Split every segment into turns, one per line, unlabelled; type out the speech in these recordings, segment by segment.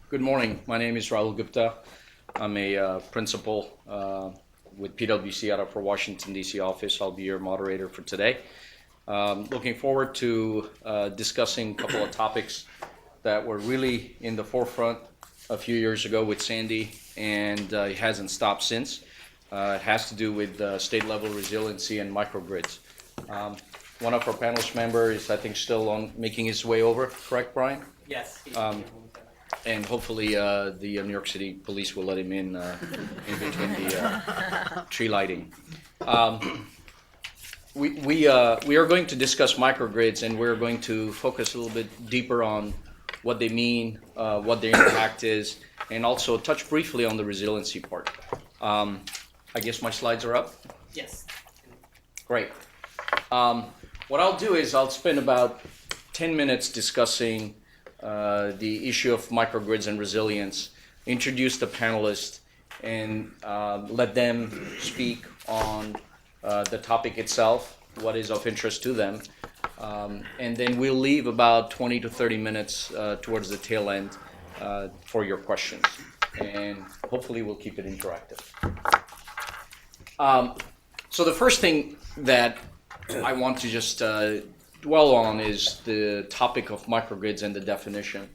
Good morning. My name is Rahul Gupta. I'm a principal with PwC out of our Washington, D.C. office. I'll be your moderator for today. Looking forward to discussing a couple of topics that were really in the forefront a few years ago with Sandy, and it hasn't stopped since. It has to do with state-level resiliency and microgrids. One of our panelist members is, I think, still on making his way over. Correct, Brian?
Yes.
And hopefully the New York City police will let him in between the tree lighting. We are going to discuss microgrids, and we're going to focus a little bit deeper on what they mean, what their impact is, and also touch briefly on the resiliency part. I guess my slides are up?
Yes.
Great. What I'll do is I'll spend about 10 minutes discussing the issue of microgrids and resilience, introduce the panelists, and let them speak on the topic itself, what is of interest to them. And then we'll leave about 20 to 30 minutes towards the tail end for your questions. And hopefully we'll keep it interactive. So the first thing that I want to just dwell on is the topic of microgrids and the definition.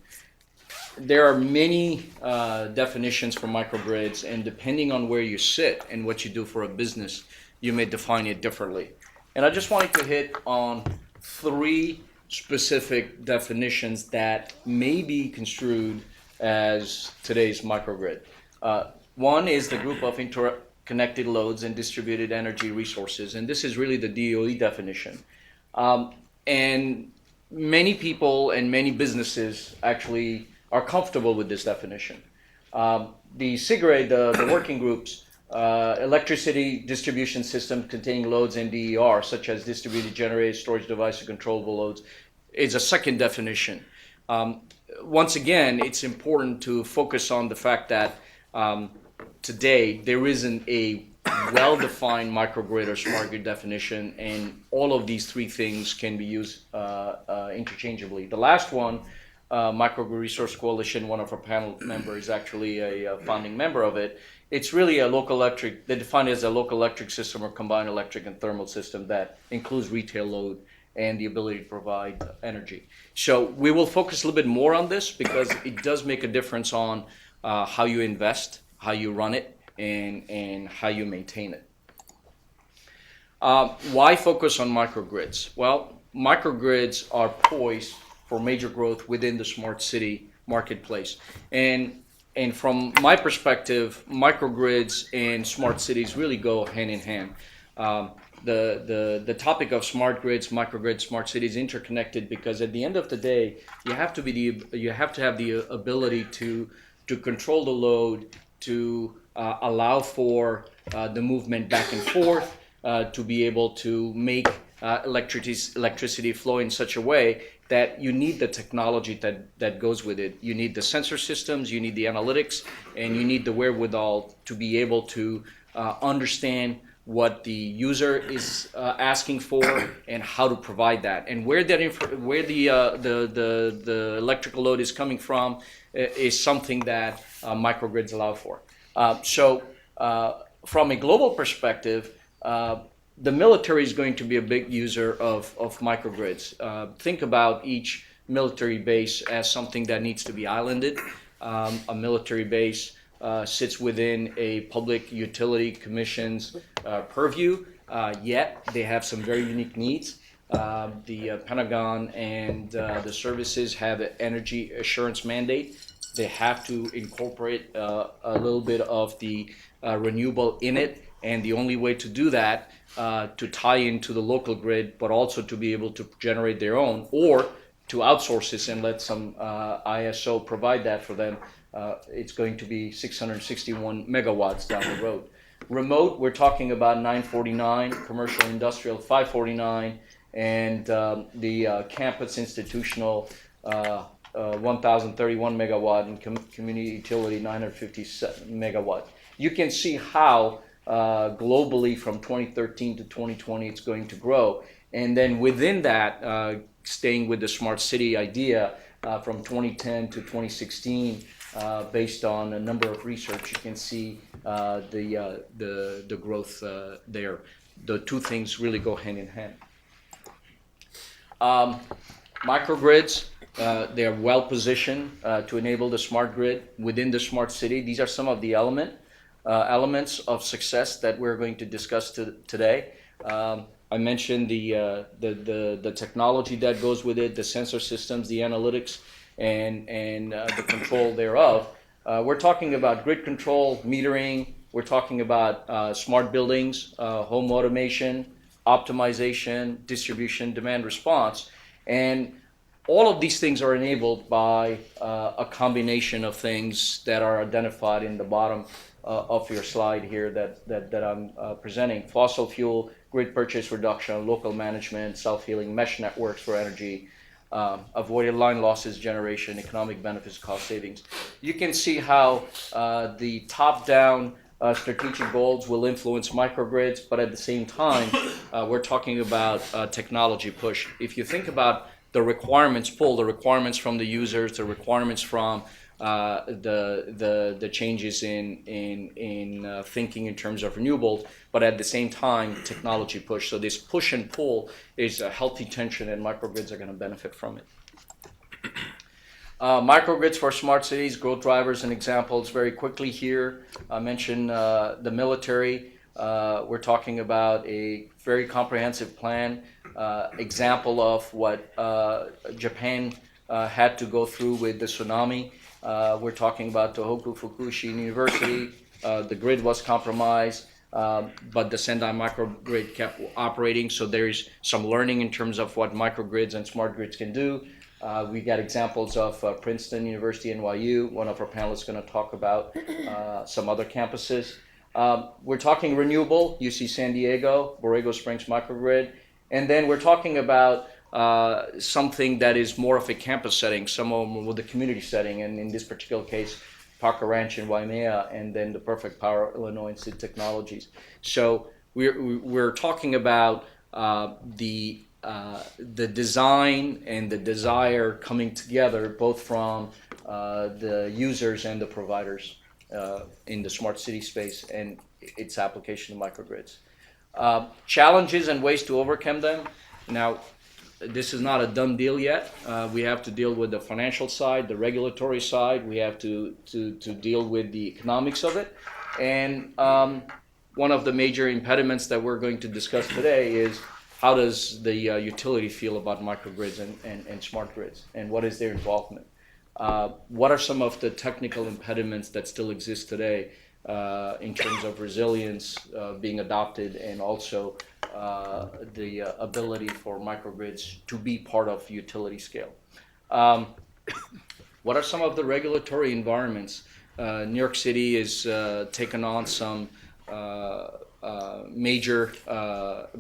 There are many definitions for microgrids, and depending on where you sit and what you do for a business, you may define it differently. And I just wanted to hit on three specific definitions that may be construed as today's microgrid. One is the group of interconnected loads and distributed energy resources, and this is really the DOE definition. And many people and many businesses actually are comfortable with this definition. The SIGRE, the working groups, electricity distribution system containing loads and DER, such as distributed generated storage device or controllable loads, is a second definition. Once again, it's important to focus on the fact that today there isn't a well-defined microgrid or smart grid definition, and all of these three things can be used interchangeably. The last one, Microgrid Resource Coalition, one of our panel members is actually a founding member of it. It's really a local electric, they define it as a local electric system or combined electric and thermal system that includes retail load and the ability to provide energy. So we will focus a little bit more on this because it does make a difference on how you invest, how you run it, and how you maintain it. Why focus on microgrids? Well, microgrids are poised for major growth within the smart city marketplace. And from my perspective, microgrids and smart cities really go hand in hand. The topic of smart grids, microgrids, smart cities interconnected because at the end of the day, you have to have the ability to control the load, to allow for the movement back and forth, to be able to make electricity flow in such a way that you need the technology that goes with it. You need the sensor systems, you need the analytics, and you need the wherewithal to be able to understand what the user is asking for and how to provide that, and where the electrical load is coming from is something that microgrids allow for. So from a global perspective, the military is going to be a big user of microgrids. Think about each military base as something that needs to be islanded. A military base sits within a public utility commission's purview, yet they have some very unique needs. The Pentagon and the services have an energy assurance mandate. They have to incorporate a little bit of the renewable in it, and the only way to do that, to tie into the local grid, but also to be able to generate their own, or to outsource this and let some ISO provide that for them, it's going to be 661 megawatts down the road. Remote, we're talking about 949, commercial industrial 549, and the campus institutional 1,031 megawatt, and community utility 957 megawatt. You can see how globally from 2013 to 2020 it's going to grow. And then within that, staying with the smart city idea, from 2010 to 2016, based on a number of research. You can see the growth there. The two things really go hand in hand. Microgrids, they are well positioned to enable the smart grid within the smart city. These are some of the elements of success that we're going to discuss today. I mentioned the technology that goes with it, the sensor systems, the analytics, and the control thereof. We're talking about grid control, metering. We're talking about smart buildings, home automation, optimization, distribution, demand response. And all of these things are enabled by a combination of things that are identified in the bottom of your slide here that I'm presenting. Fossil fuel, grid purchase reduction, local management, self-healing mesh networks for energy, avoided line losses generation, economic benefits, cost savings. You can see how the top-down strategic goals will influence microgrids, but at the same time, we're talking about technology push. If you think about the requirements pull, the requirements from the users, the requirements from the changes in thinking in terms of renewables, but at the same time, technology push. So this push and pull is a healthy tension, and microgrids are going to benefit from it. Microgrids for smart cities, growth drivers and examples very quickly here. I mentioned the military. We're talking about a very comprehensive plan, example of what Japan had to go through with the tsunami. We're talking about Tohoku Fukushima University. The grid was compromised, but the Sendai microgrid kept operating, so there's some learning in terms of what microgrids and smart grids can do. We got examples of Princeton University, NYU. One of our panelists is going to talk about some other campuses. We're talking renewable, UC San Diego, Borrego Springs microgrid. And then we're talking about something that is more of a campus setting, some of them with a community setting, and in this particular case, Parker Ranch in Waimea, and then the Perfect Power Illinois Institute Technologies. So we're talking about the design and the desire coming together, both from the users and the providers in the smart city space and its application to microgrids. Challenges and ways to overcome them. Now, this is not a done deal yet. We have to deal with the financial side, the regulatory side. We have to deal with the economics of it. And one of the major impediments that we're going to discuss today is how does the utility feel about microgrids and smart grids, and what is their involvement? What are some of the technical impediments that still exist today in terms of resilience being adopted, and also the ability for microgrids to be part of utility scale? What are some of the regulatory environments? New York City has taken on some major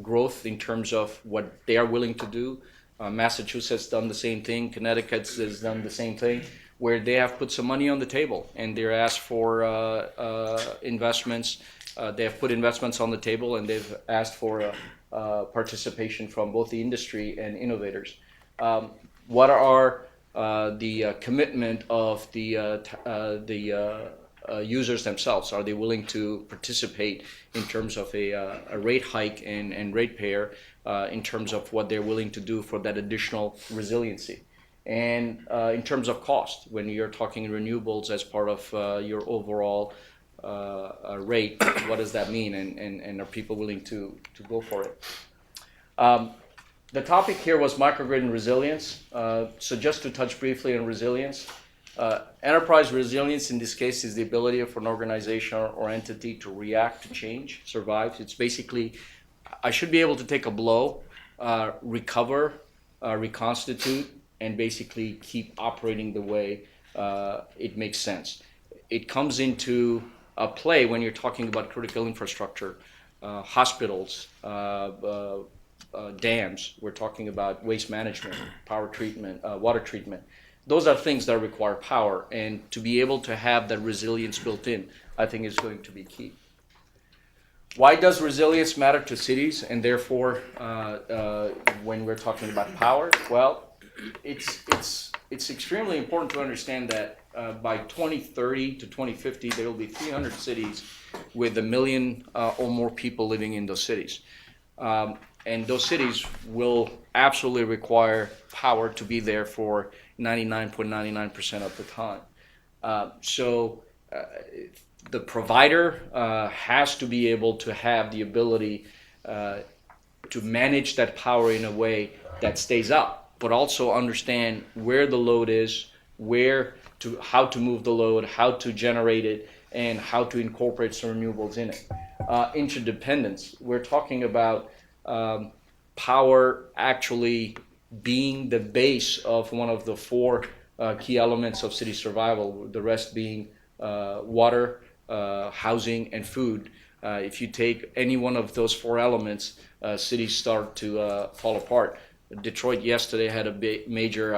growth in terms of what they are willing to do. Massachusetts has done the same thing. Connecticut has done the same thing, where they have put some money on the table and they're asked for investments. They have put investments on the table, and they've asked for participation from both the industry and innovators. What are the commitment of the users themselves? Are they willing to participate in terms of a rate hike and ratepayer in terms of what they're willing to do for that additional resiliency? And in terms of cost, when you're talking renewables as part of your overall rate, what does that mean? And are people willing to go for it? The topic here was microgrid and resilience. So just to touch briefly on resilience, enterprise resilience in this case is the ability for an organization or entity to react to change, survive. It's basically, I should be able to take a blow, recover, reconstitute, and basically keep operating the way it makes sense. It comes into play when you're talking about critical infrastructure, hospitals, dams. We're talking about waste management, power treatment, water treatment. Those are things that require power, and to be able to have that resilience built in, I think is going to be key. Why does resilience matter to cities, and therefore when we're talking about power? Well, it's extremely important to understand that by 2030 to 2050, there will be 300 cities with 1 million or more people living in those cities. And those cities will absolutely require power to be there for 99.99% of the time. The provider has to be able to have the ability to manage that power in a way that stays up, but also understand where the load is, how to move the load, how to generate it, and how to incorporate some renewables in it. Interdependence, we're talking about power actually being the base of one of the four key elements of city survival, the rest being water, housing, and food. If you take any one of those four elements, cities start to fall apart. Detroit yesterday had a major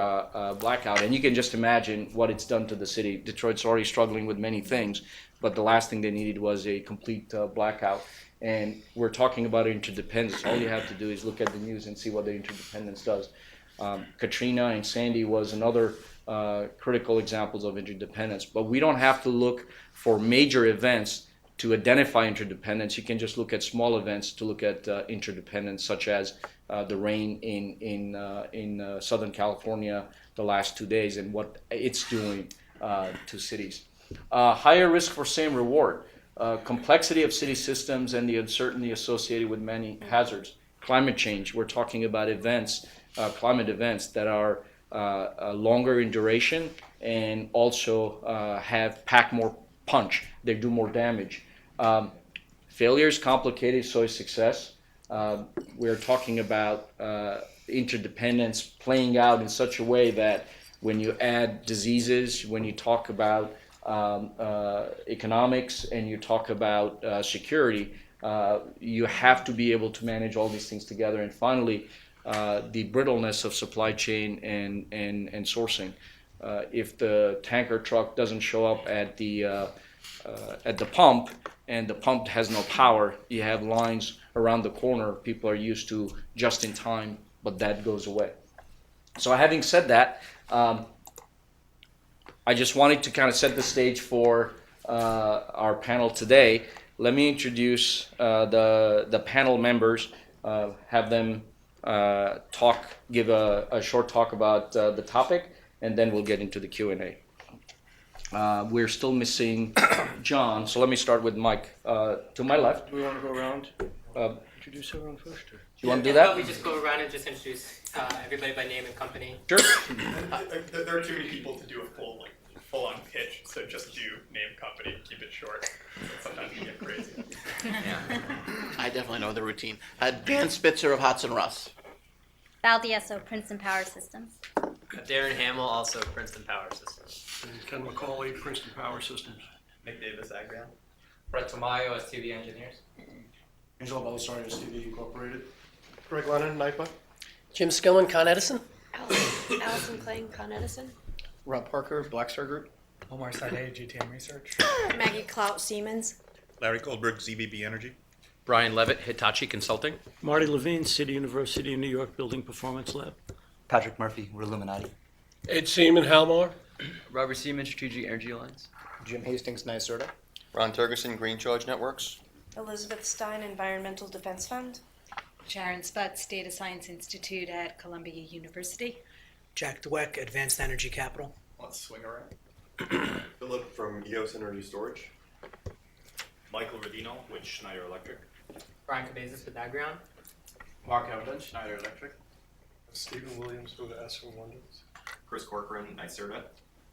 blackout, and you can just imagine what it's done to the city. Detroit's already struggling with many things, but the last thing they needed was a complete blackout. And we're talking about interdependence. All you have to do is look at the news and see what the interdependence does. Katrina and Sandy was another critical examples of interdependence, but we don't have to look for major events to identify interdependence. You can just look at small events to look at interdependence, such as the rain in Southern California the last 2 days and what it's doing to cities. Higher risk for same reward. Complexity of city systems and the uncertainty associated with many hazards. Climate change, we're talking about events, climate events that are longer in duration and also pack more punch. They do more damage. Failure is complicated, so is success. We're talking about interdependence playing out in such a way that when you add diseases, when you talk about economics and you talk about security, you have to be able to manage all these things together. And finally, the brittleness of supply chain and sourcing. If the tanker truck doesn't show up at the pump and the pump has no power, you have lines around the corner. People are used to just in time, but that goes away. So having said that, I just wanted to kind of set the stage for our panel today. Let me introduce the panel members, have them give a short talk about the topic, and then we'll get into the Q&A. We're still missing John, so let me start with Mike. To my left.
Do we want to go around? Introduce everyone first? Or?
Do you want to do that?
We just go around and just introduce everybody by name and company.
Sure.
There are too many people to do a full-on pitch, so just do name, company, keep it short. Sometimes you get crazy.
Yeah. I definitely know the routine. Dan Spitzer of Hudson Russ.
Val Diesso, Princeton Power Systems.
Darren Hamill, also Princeton Power Systems.
And Ken McCauley, Princeton Power Systems.
Nick Davis, Agrion.
Brett Tamayo, STV Engineers.
Angelo Balisari, STV Incorporated.
Greg Lennon, NIPA.
Jim Skillen, Con Edison.
Allison Kling, Con Edison.
Rob Parker, Black Star Group.
Omar Sadeh, GTM Research.
Maggie Clout, Siemens.
Larry Goldberg, ZBB Energy.
Brian Levitt, Hitachi Consulting.
Marty Levine, City University of New York Building Performance Lab.
Patrick Murphy, we're Illuminati.
Ed Seaman, Halmar.
Robert Seaman, Strategic Energy Alliance.
Jim Hastings, NYSERDA.
Ron Turgerson, Green Charge Networks.
Elizabeth Stein, Environmental Defense Fund.
Sharon Sputz, Data Science Institute at Columbia University.
Jack Dweck, Advanced Energy Capital.
Let's swing around.
Philip from EOS Energy Storage.
Michael Rodino with Schneider Electric.
Brian Cabezas with Agrion.
Mark Evelyn, Schneider Electric.
Stephen Williams with Aspen Windows.
Chris Corcoran, NYSERDA.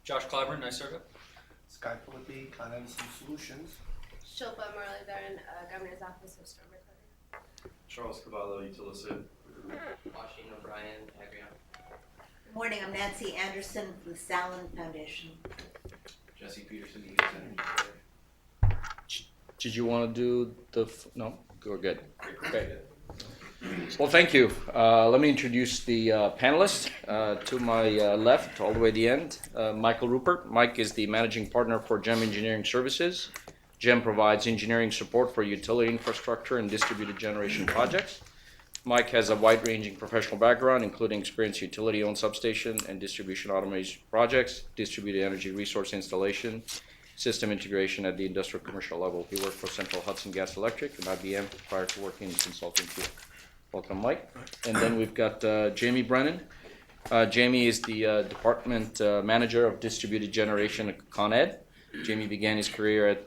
Josh Clyburn, NYSERDA.
Sky Philippi, Con Edison Solutions.
Shilpa Muralidharan, Governor's Office of Storm Recovery.
Charles Cavallo, Utilicid. Washington O'Brien, Agrion.
Good morning, I'm Nancy Anderson from the Salin Foundation.
Jesse Peterson, EOS Energy.
Did you want to do no? We're good. Okay. Well, thank you. Let me introduce the panelists. To my left, all the way to the end, Michael Rupert. Mike is the managing partner for GEM Engineering Services. GEM provides engineering support for utility infrastructure and distributed generation projects. Mike has a wide-ranging professional background, including experience utility-owned substation and distribution automation projects, distributed energy resource installation, system integration at the industrial commercial level. He worked for Central Hudson Gas Electric and IBM prior to working in consulting field. Welcome, Mike. And then we've got Jamie Brennan. Jamie is the department manager of distributed generation at Con Ed. Jamie began his career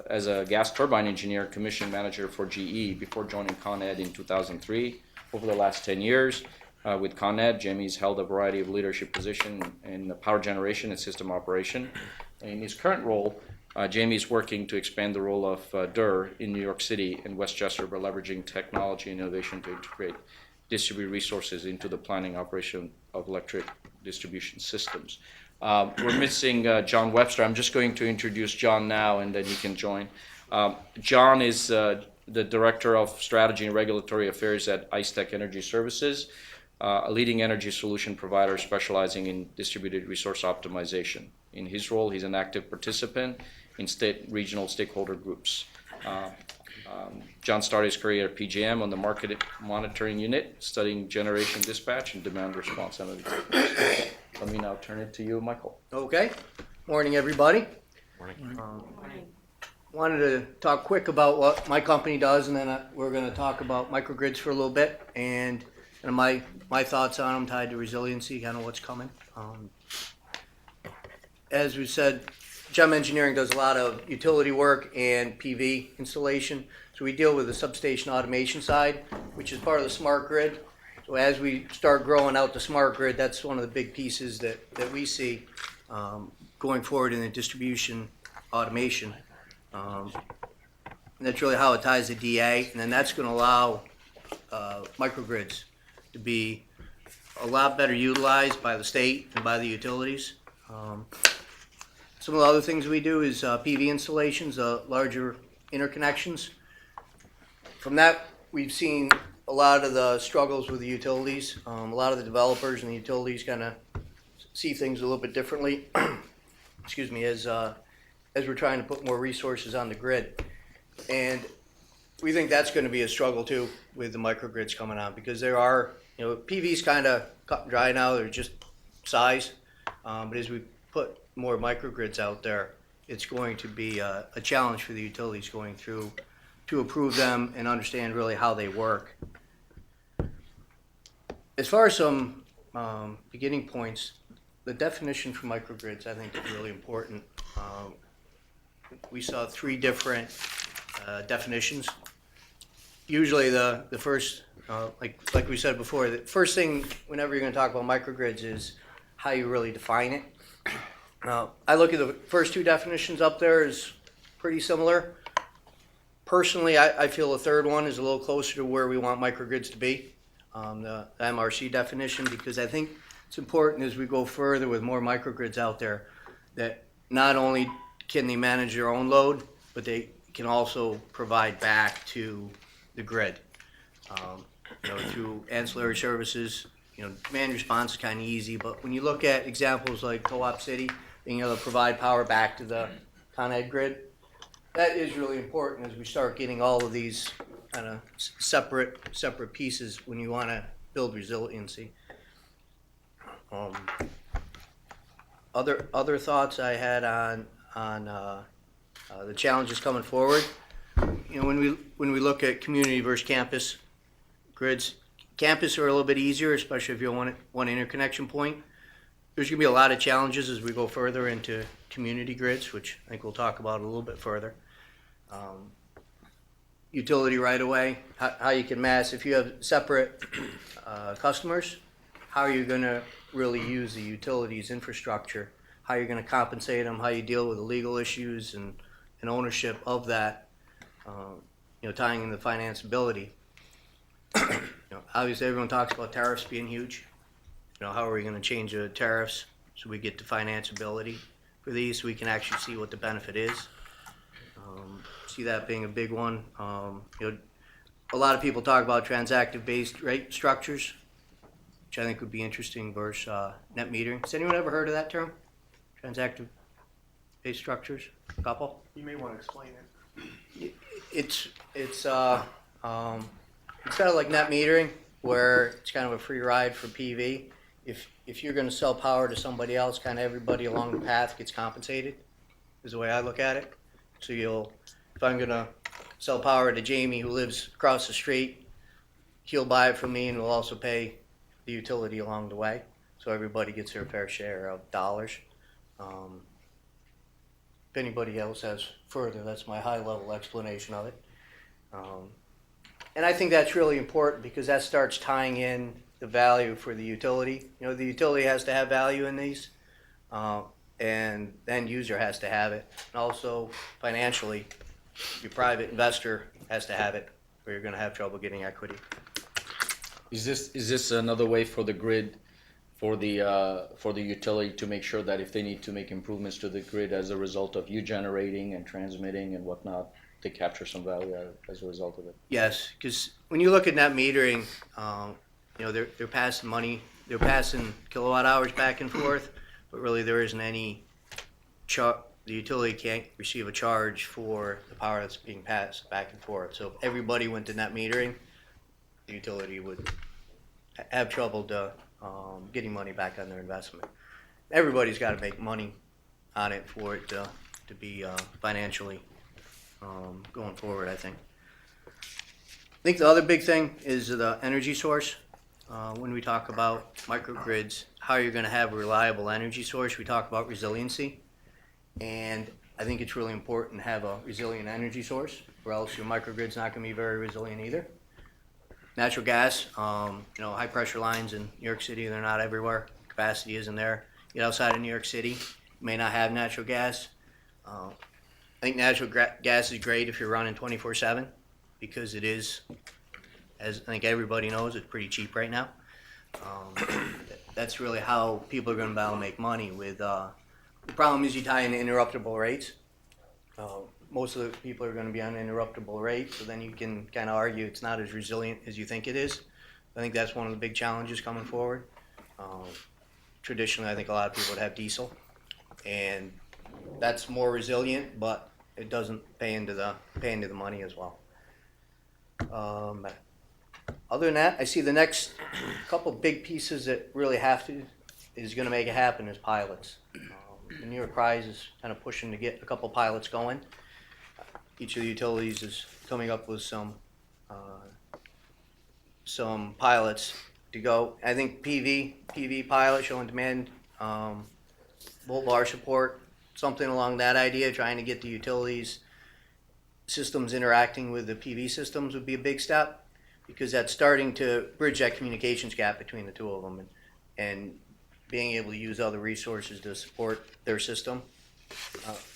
as a gas turbine engineer, commission manager for GE before joining Con Ed in 2003. Over the last 10 years with Con Ed, Jamie's held a variety of leadership positions in power generation and system operation. In his current role, Jamie is working to expand the role of DER in New York City and Westchester by leveraging technology and innovation to integrate distributed resources into the planning operation of electric distribution systems. We're missing John Webster. I'm just going to introduce John now, and then you can join. John is the Director of Strategy and Regulatory Affairs at IceTech Energy Services, a leading energy solution provider specializing in distributed resource optimization. In his role, he's an active participant in regional stakeholder groups. John started his career at PJM on the market monitoring unit, studying generation dispatch and demand response analytics. Let me now turn it to you, Michael.
Okay. Morning, everybody.
Morning.
Wanted to talk quick about what my company does, and then we're going to talk about microgrids for a little bit, and my thoughts on them tied to resiliency, kind of what's coming. As we said, GEM Engineering does a lot of utility work and PV installation. So we deal with the substation automation side, which is part of the smart grid. So as we start growing out the smart grid, that's one of the big pieces that we see going forward in the distribution automation. And that's really how it ties to DA. And then that's going to allow microgrids to be a lot better utilized by the state and by the utilities. Some of the other things we do is PV installations, larger interconnections. From that, we've seen a lot of the struggles with the utilities. A lot of the developers and the utilities kind of see things a little bit differently. Excuse me, as we're trying to put more resources on the grid. And we think that's going to be a struggle too with the microgrids coming on, because there are, PV's kind of cut and dry now. They're just size. But as we put more microgrids out there, it's going to be a challenge for the utilities going through to approve them and understand really how they work. As far as some beginning points, the definition for microgrids I think is really important. We saw 3 different definitions. Usually the first, like we said before, the first thing whenever you're going to talk about microgrids is how you really define it. I look at the first 2 definitions up there as pretty similar. Personally, I feel the third one is a little closer to where we want microgrids to be, the MRC definition, because I think it's important as we go further with more microgrids out there that not only can they manage their own load, but they can also provide back to the grid. Through ancillary services. Demand response is kind of easy, but when you look at examples like Co-op City, being able to provide power back to the Con Ed grid, that is really important as we start getting all of these kind of separate pieces when you want to build resiliency. Other thoughts I had on the challenges coming forward. When we look at community versus campus grids, campus are a little bit easier, especially if you want one interconnection point. There's going to be a lot of challenges as we go further into community grids, which I think we'll talk about a little bit further. Utility right away, how you can mass, if you have separate customers, how are you going to really use the utilities infrastructure, how you're going to compensate them, how you deal with the legal issues and ownership of that, tying in the financeability. Obviously everyone talks about tariffs being huge. How are we going to change the tariffs so we get the financeability for these so we can actually see what the benefit is. See that being a big one. A lot of people talk about transactive-based rate structures, which I think would be interesting versus net metering. Has anyone ever heard of that term? Transactive-based structures? A couple?
You may want to explain it.
It's Instead of like net metering, where it's kind of a free ride for PV, if you're gonna sell power to somebody else, kind of everybody along the path gets compensated, is the way I look at it. So if I'm gonna sell power to Jamie who lives across the street, he'll buy it from me and will also pay the utility along the way. So everybody gets their fair share of dollars. If anybody else has further, that's my high level explanation of it. And I think that's really important because that starts tying in the value for the utility. You know, the utility has to have value in these, and the end user has to have it. And also financially, your private investor has to have it, or you're going to have trouble getting equity.
Is this another way for the grid, for the utility to make sure that if they need to make improvements to the grid as a result of you generating and transmitting and whatnot, they capture some value as a result of it?
Yes, because when you look at net metering, you know, they're passing money, they're passing kilowatt hours back and forth, but really there isn't any the utility can't receive a charge for the power that's being passed back and forth. So if everybody went to net metering, the utility would have trouble getting money back on their investment. Everybody's got to make money on it for it to be financially going forward, I think. I think the other big thing is the energy source. When we talk about microgrids, how you're going to have a reliable energy source, we talk about resiliency. And I think it's really important to have a resilient energy source, or else your microgrid's not going to be very resilient either. Natural gas, you know, high pressure lines in New York City, they're not everywhere. Capacity isn't there. Get outside of New York City, you may not have natural gas. I think natural gas is great if you're running 24/7 because it is, as I think everybody knows, it's pretty cheap right now. That's really how people are going to be able to make money with. The problem is you tie in interruptible rates. Most of the people are going to be on interruptible rates, so then you can kind of argue it's not as resilient as you think it is. I think that's one of the big challenges coming forward. Traditionally, I think a lot of people would have diesel, and that's more resilient, but it doesn't pay into the money as well. Other than that, I see the next couple big pieces that really is going to make it happen is pilots. The New York Prize is kind of pushing to get a couple pilots going. Each of the utilities is coming up with some pilots to go. I think PV pilot, showing demand, volt bar support, something along that idea, trying to get the utilities systems interacting with the PV systems would be a big step, because that's starting to bridge that communications gap between the two of them, and being able to use other resources to support their system.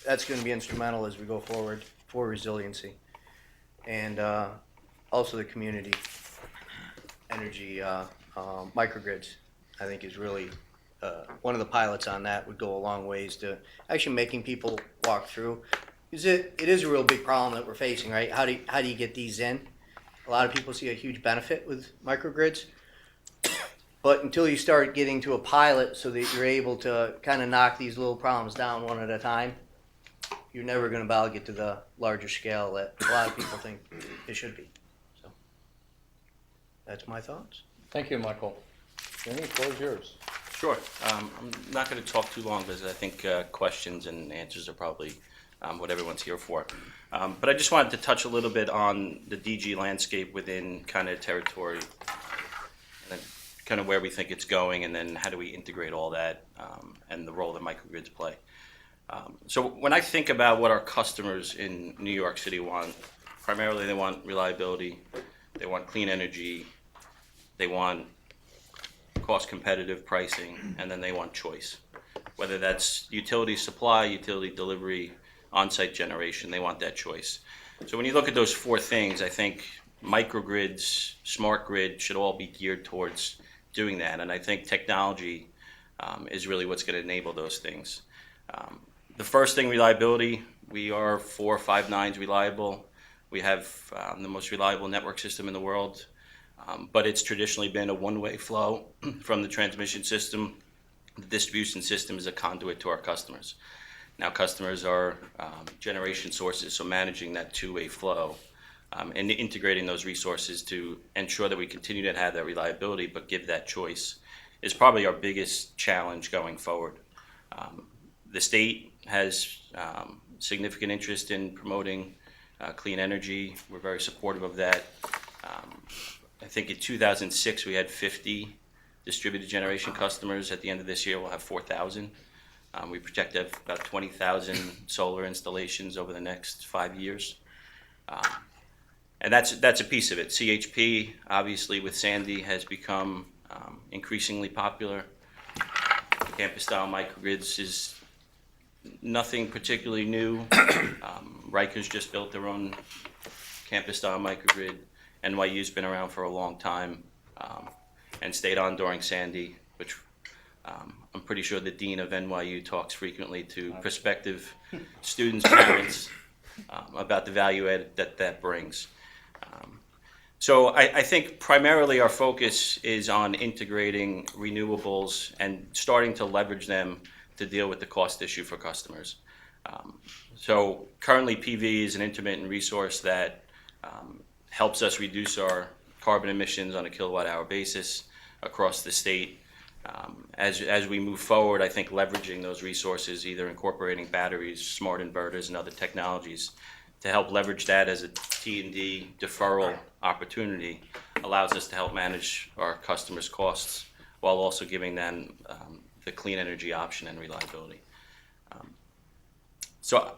That's going to be instrumental as we go forward for resiliency. And also the community energy microgrids, I think, is really one of the pilots on that would go a long ways to actually making people walk through. It is a real big problem that we're facing, right? How do you get these in? A lot of people see a huge benefit with microgrids, but until you start getting to a pilot so that you're able to kind of knock these little problems down one at a time, you're never going to be able to get to the larger scale that a lot of people think it should be. So that's my thoughts.
Thank you, Michael. Jamie, the floor is yours.
Sure. I'm not going to talk too long because I think questions and answers are probably what everyone's here for. But I just wanted to touch a little bit on the DG landscape within kind of territory, and then kind of where we think it's going, and then how do we integrate all that and the role that microgrids play. So when I think about what our customers in New York City want, primarily they want reliability, they want clean energy, they want cost competitive pricing, and then they want choice. Whether that's utility supply, utility delivery, on-site generation, they want that choice. So when you look at those four things, I think microgrids, smart grid should all be geared towards doing that. And I think technology is really what's going to enable those things. The first thing, reliability. We are 4 or 5 nines reliable. We have the most reliable network system in the world. But it's traditionally been a one-way flow from the transmission system. The distribution system is a conduit to our customers. Now customers are generation sources, so managing that two-way flow and integrating those resources to ensure that we continue to have that reliability, but give that choice is probably our biggest challenge going forward. The state has significant interest in promoting clean energy. We're very supportive of that. I think in 2006 we had 50 distributed generation customers. At the end of this year we'll have 4,000. We project to have about 20,000 solar installations over the next 5 years. And that's a piece of it. CHP, obviously with Sandy, has become increasingly popular. Campus-style microgrids is nothing particularly new. Rikers just built their own campus-style microgrid. NYU's been around for a long time and stayed on during Sandy, which I'm pretty sure the dean of NYU talks frequently to prospective students, parents, about the value add that brings. So I think primarily our focus is on integrating renewables and starting to leverage them to deal with the cost issue for customers. So currently PV is an intermittent resource that helps us reduce our carbon emissions on a kilowatt hour basis across the state. As we move forward, I think leveraging those resources, either incorporating batteries, smart inverters, and other technologies to help leverage that as a T&D deferral opportunity allows us to help manage our customers' costs while also giving them the clean energy option and reliability. So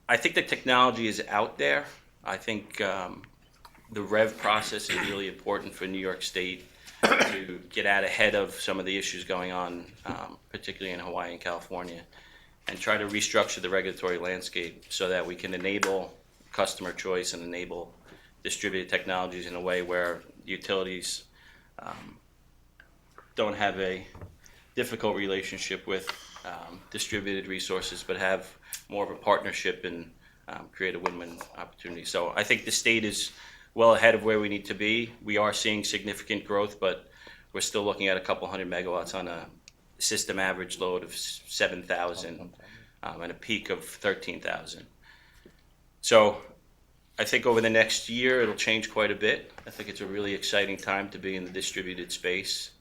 I think the technology is out there. I think the REV process is really important for New York State to get out ahead of some of the issues going on, particularly in Hawaii and California, and try to restructure the regulatory landscape so that we can enable customer choice and enable distributed technologies in a way where utilities don't have a difficult relationship with distributed resources, but have more of a partnership and create a win-win opportunity. So I think the state is well ahead of where we need to be. We are seeing significant growth, but we're still looking at a couple hundred megawatts on a system average load of 7,000 and a peak of 13,000. So I think over the next year it'll change quite a bit. I think it's a really exciting time to be in the distributed space.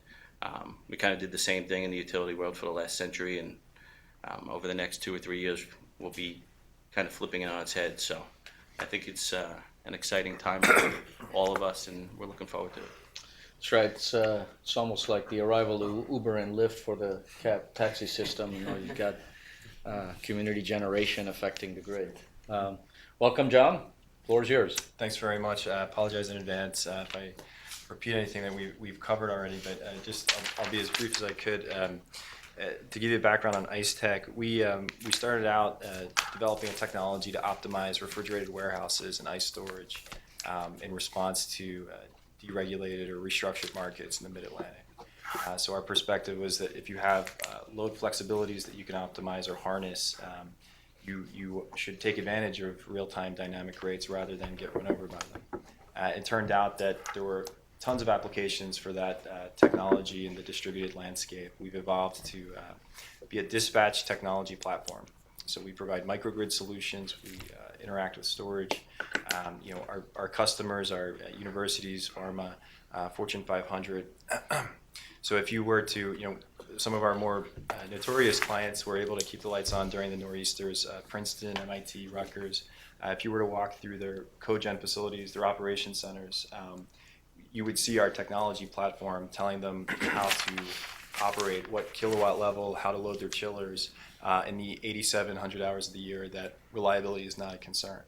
We kind of did the same thing in the utility world for the last century, and over the next 2 or 3 years we'll be kind of flipping it on its head. So I think it's an exciting time for all of us, and we're looking forward to it.
That's right. It's almost like the arrival of Uber and Lyft for the cab taxi system. You know, you've got community generation affecting the grid. Welcome, John. Floor is yours.
Thanks very much. I apologize in advance if I repeat anything that we've covered already, but I'll be as brief as I could. To give you a background on Ice Tech, we started out developing a technology to optimize refrigerated warehouses and ice storage in response to deregulated or restructured markets in the Mid-Atlantic. So our perspective was that if you have load flexibilities that you can optimize or harness, you should take advantage of real-time dynamic rates rather than get run over by them. It turned out that there were tons of applications for that technology in the distributed landscape. We've evolved to be a dispatch technology platform. So we provide microgrid solutions. We interact with storage. Our customers are universities, pharma, Fortune 500. So if you were to, some of our more notorious clients were able to keep the lights on during the nor'easters, Princeton, MIT, Rutgers. If you were to walk through their cogen facilities, their operation centers, you would see our technology platform telling them how to operate, what kilowatt level, how to load their chillers in the 8,700 hours of the year that reliability is not a concern.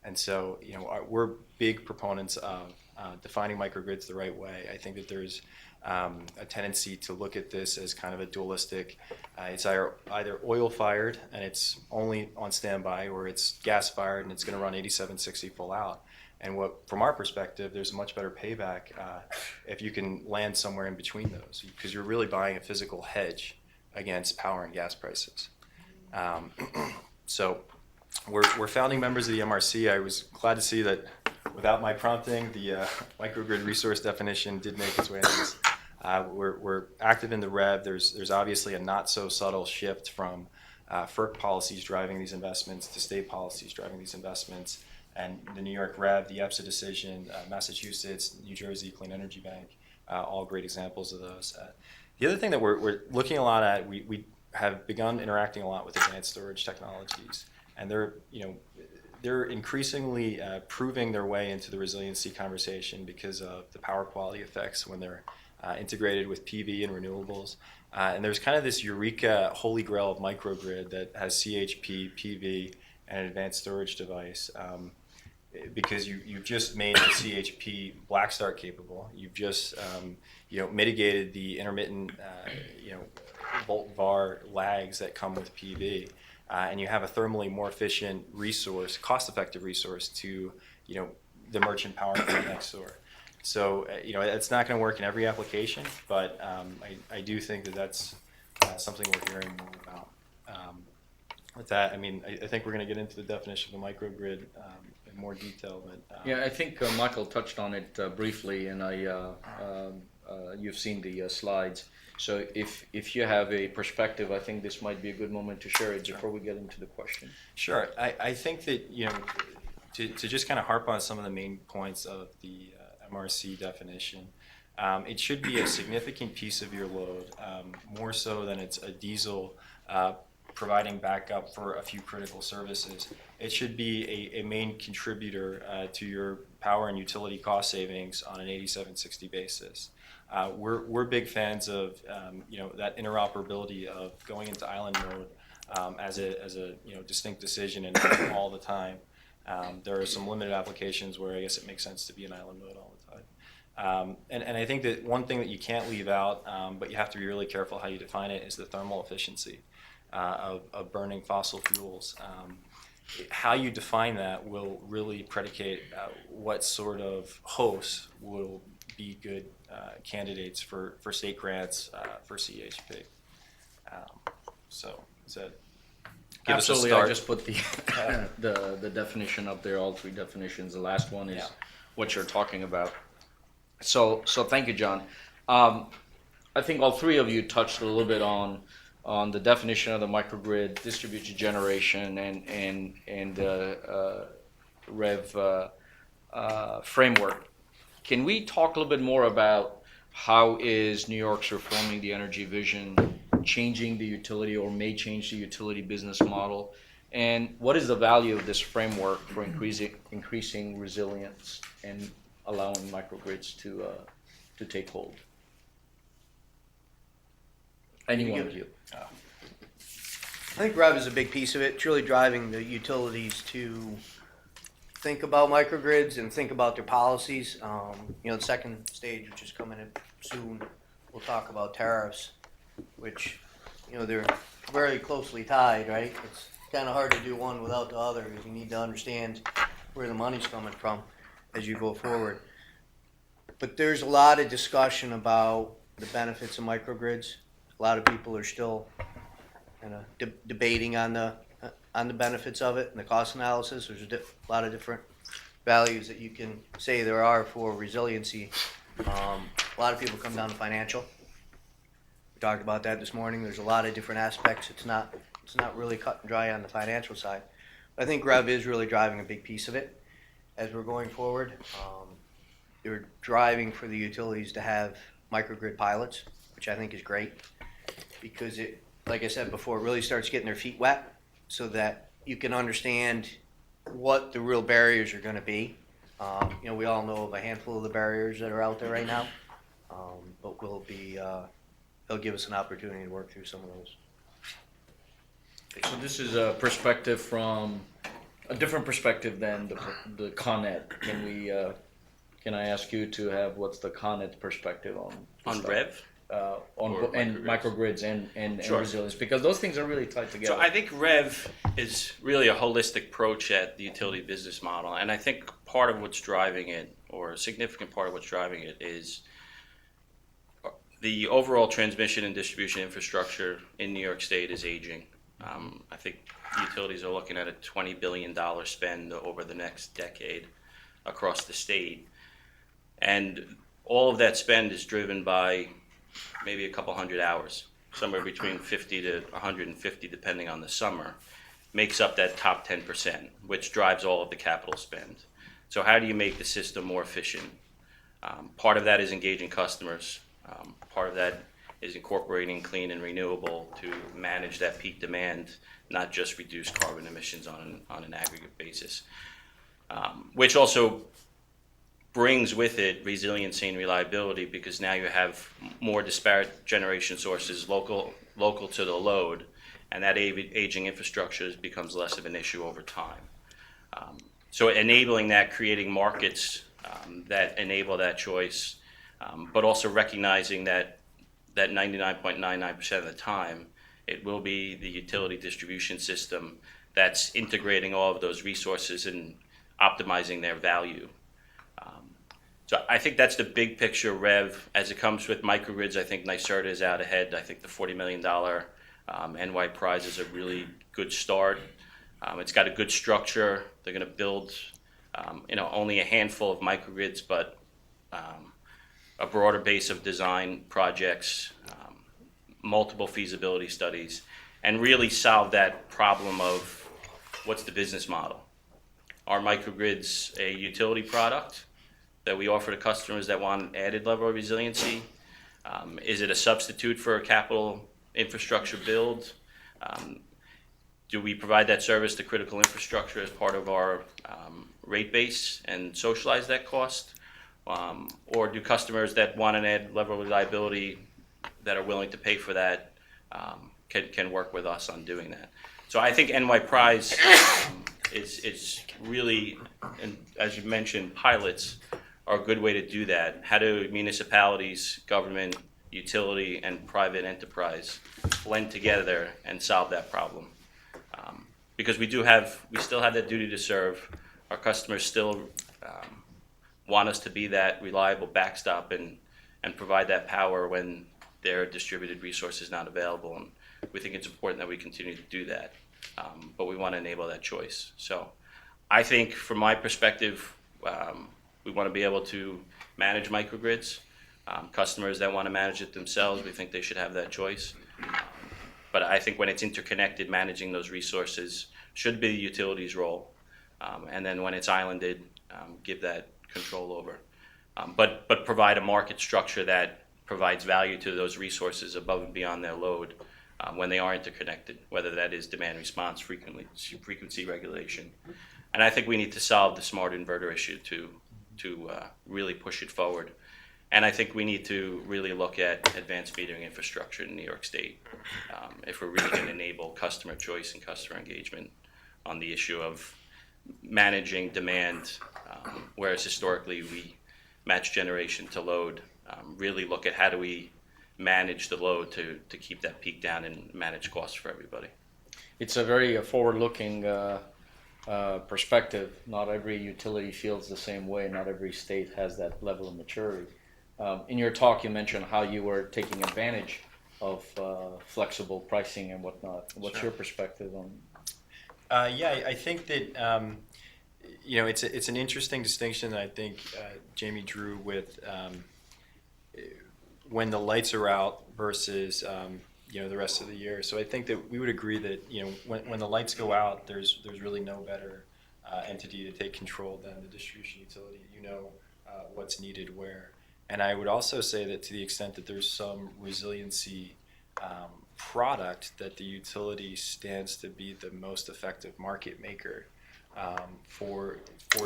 And so, we're big proponents of defining microgrids the right way. I think that there's a tendency to look at this as kind of a dualistic. It's either oil-fired and it's only on standby, or it's gas-fired and it's going to run 8760 full out. And from our perspective, there's a much better payback if you can land somewhere in between those, because you're really buying a physical hedge against power and gas prices. So we're founding members of the MRC. I was glad to see that without my prompting, the microgrid resource definition did make its way into this. We're active in the REV. There's obviously a not so subtle shift from FERC policies driving these investments to state policies driving these investments. and the New York Rev, the EPSA decision, Massachusetts, New Jersey Clean Energy Bank, all great examples of those. The other thing that we're looking a lot at, we have begun interacting a lot with advanced storage technologies, and they're increasingly proving their way into the resiliency conversation because of the power quality effects when they're integrated with PV and renewables. And there's kind of this eureka holy grail of microgrid that has CHP, PV, and an advanced storage device. Because you've just made the CHP black start capable. You've just mitigated the intermittent volt var lags that come with PV, and you have a thermally more efficient resource, cost-effective resource to the merchant power plant next door. So it's not going to work in every application, but I do think that that's something we're hearing more about. With that, I think we're going to get into the definition of a microgrid in more detail. But
yeah, I think Michael touched on it briefly, and you've seen the slides. So if you have a perspective, I think this might be a good moment to share it before we get into the question.
Sure. I think that to just kind of harp on some of the main points of the MRC definition, it should be a significant piece of your load, more so than it's a diesel providing backup for a few critical services. It should be a main contributor to your power and utility cost savings on an 8760 basis. We're big fans of that interoperability of going into island mode as a distinct decision and all the time. There are some limited applications where I guess it makes sense to be in island mode all the time. And I think that one thing that you can't leave out, but you have to be really careful how you define it, is the thermal efficiency of burning fossil fuels. How you define that will really predicate what sort of hosts will be good candidates for state grants for CHP. So is that give
Absolutely,
us a start?
I just put the definition up there, all three definitions. The last one is what you're talking about. So thank you, John. I think all three of you touched a little bit on the definition of the microgrid, distributed generation, and REV framework. Can we talk a little bit more about how is New York's reforming the energy vision, changing the utility or may change the utility business model, and what is the value of this framework for increasing resilience and allowing microgrids to take hold? Any one of you.
I think REV is a big piece of it. It's really driving the utilities to think about microgrids and think about their policies. The second stage, which is coming in soon, we'll talk about tariffs, which, they're very closely tied, right? It's kind of hard to do one without the other because you need to understand where the money's coming from as you go forward. But there's a lot of discussion about the benefits of microgrids. A lot of people are still debating on the benefits of it and the cost analysis. There's a lot of different values that you can say there are for resiliency. A lot of people come down to financial. We talked about that this morning. There's a lot of different aspects. It's not really cut and dry on the financial side. But I think REV is really driving a big piece of it as we're going forward. They're driving for the utilities to have microgrid pilots, which I think is great because it, like I said before, it really starts getting their feet wet so that you can understand what the real barriers are going to be. We all know of a handful of the barriers that are out there right now, but they'll give us an opportunity to work through some of those.
So this is a perspective from a different perspective than the Con Ed. Can I ask you to have what's the Con Ed perspective on
REV?
And microgrids and
Sure.
resilience, because those things are really tied together.
So I think REV is really a holistic approach at the utility business model, and I think part of what's driving it, or a significant part of what's driving it, is the overall transmission and distribution infrastructure in New York State is aging. I think utilities are looking at a $20 billion spend over the next decade across the state, and all of that spend is driven by maybe a couple hundred hours, somewhere between 50 to 150 depending on the summer. makes up that top 10%, which drives all of the capital spend. So how do you make the system more efficient? Part of that is engaging customers. Part of that is incorporating clean and renewable to manage that peak demand, not just reduce carbon emissions on an aggregate basis, which also brings with it resiliency and reliability, because now you have more disparate generation sources local to the load, and that aging infrastructure becomes less of an issue over time. So enabling that, creating markets that enable that choice, but also recognizing that 99.99% of the time, it will be the utility distribution system that's integrating all of those resources and optimizing their value. So I think that's the big picture rev. As it comes with microgrids, I think NYSERDA is out ahead. I think the $40 million NY prize is a really good start. It's got a good structure. They're going to build, only a handful of microgrids, but a broader base of design projects, multiple feasibility studies, and really solve that problem of what's the business model. Are microgrids a utility product that we offer to customers that want an added level of resiliency? Is it a substitute for a capital infrastructure build? Do we provide that service to critical infrastructure as part of our rate base and socialize that cost? Or do customers that want an added level of reliability that are willing to pay for that can work with us on doing that? So I think NY Prize is really, and as you mentioned, pilots are a good way to do that. How do municipalities, government, utility, and private enterprise blend together and solve that problem? Because we still have that duty to serve. Our customers still want us to be that reliable backstop and provide that power when their distributed resource is not available. And we think it's important that we continue to do that. But we want to enable that choice. So I think from my perspective, we want to be able to manage microgrids. Customers that want to manage it themselves, we think they should have that choice. But I think when it's interconnected, managing those resources should be the utility's role. And then when it's islanded, give that control over. But provide a market structure that provides value to those resources above and beyond their load when they are interconnected, whether that is demand response, frequency regulation. And I think we need to solve the smart inverter issue to really push it forward. And I think we need to really look at advanced metering infrastructure in New York State if we're really going to enable customer choice and customer engagement on the issue of managing demand, whereas historically we match generation to load. Really look at how do we manage the load to keep that peak down and manage costs for everybody.
It's a very forward-looking perspective. Not every utility feels the same way. Not every state has that level of maturity. In your talk, you mentioned how you were taking advantage of flexible pricing and whatnot. What's your perspective on?
I think that it's an interesting distinction that I think Jamie drew with when the lights are out versus the rest of the year. So I think that we would agree that when the lights go out, there's really no better entity to take control than the distribution utility. What's needed where. And I would also say that to the extent that there's some resiliency product, that the utility stands to be the most effective market maker for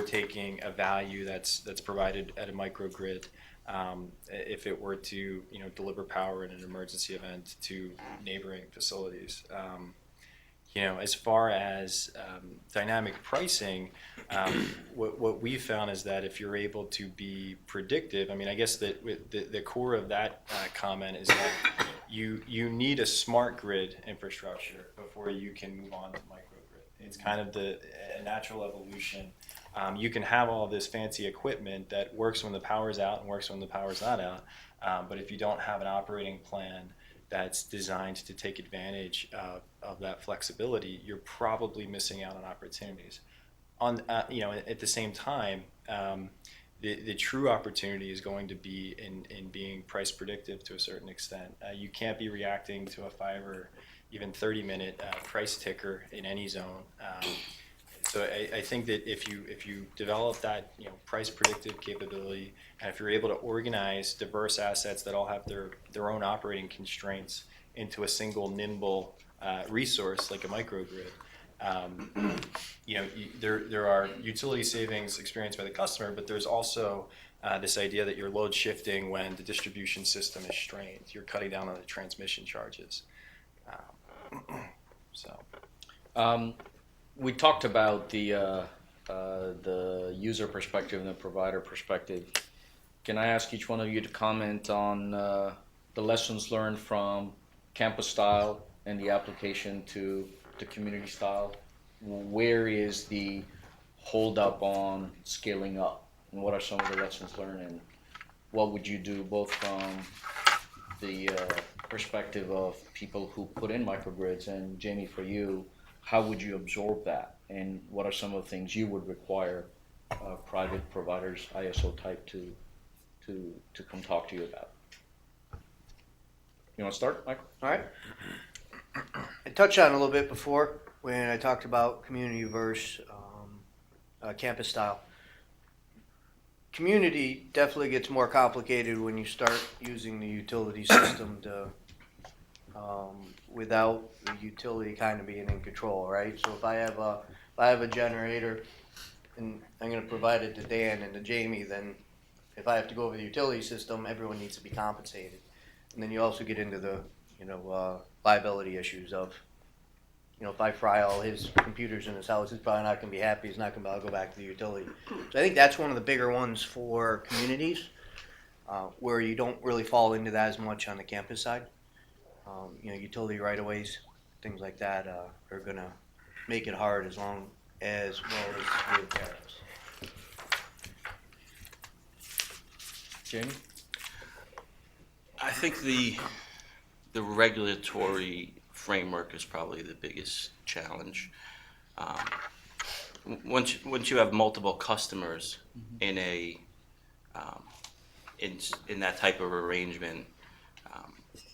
taking a value that's provided at a microgrid, if it were to deliver power in an emergency event to neighboring facilities. As far as dynamic pricing, what we found is that if you're able to be predictive, I guess that the core of that comment is that you need a smart grid infrastructure before you can move on to microgrid. It's kind of a natural evolution. You can have all this fancy equipment that works when the power's out and works when the power's not out, but if you don't have an operating plan that's designed to take advantage of that flexibility, you're probably missing out on opportunities. At the same time, the true opportunity is going to be in being price predictive to a certain extent. You can't be reacting to a 5 or even 30-minute price ticker in any zone. So I think that if you develop that price predictive capability, and if you're able to organize diverse assets that all have their own operating constraints into a single nimble resource like a microgrid, there are utility savings experienced by the customer, but there's also this idea that you're load shifting when the distribution system is strained. You're cutting down on the transmission charges.
We talked about the user perspective and the provider perspective. Can I ask each one of you to comment on the lessons learned from campus style and the application to the community style? Where is the hold up on scaling up? And what are some of the lessons learned? And what would you do both from the perspective of people who put in microgrids, and Jamie, for you, how would you absorb that? And what are some of the things you would require private providers, ISO type, to come talk to you about? You want to start, Michael?
All right. I touched on it a little bit before when I talked about community versus campus style. Community definitely gets more complicated when you start using the utility system to, without the utility kind of being in control, right? So if I have a generator and I'm going to provide it to Dan and to Jamie, then if I have to go over the utility system, everyone needs to be compensated. And then you also get into the liability issues of, if I fry all his computers in his house, he's probably not going to be happy. He's not going to be able to go back to the utility. So I think that's one of the bigger ones for communities, where you don't really fall into that as much on the campus side. Utility right-of-ways, things like that are going to make it hard as well as with tariffs.
Jamie?
I think the regulatory framework is probably the biggest challenge. Once you have multiple customers in in that type of arrangement,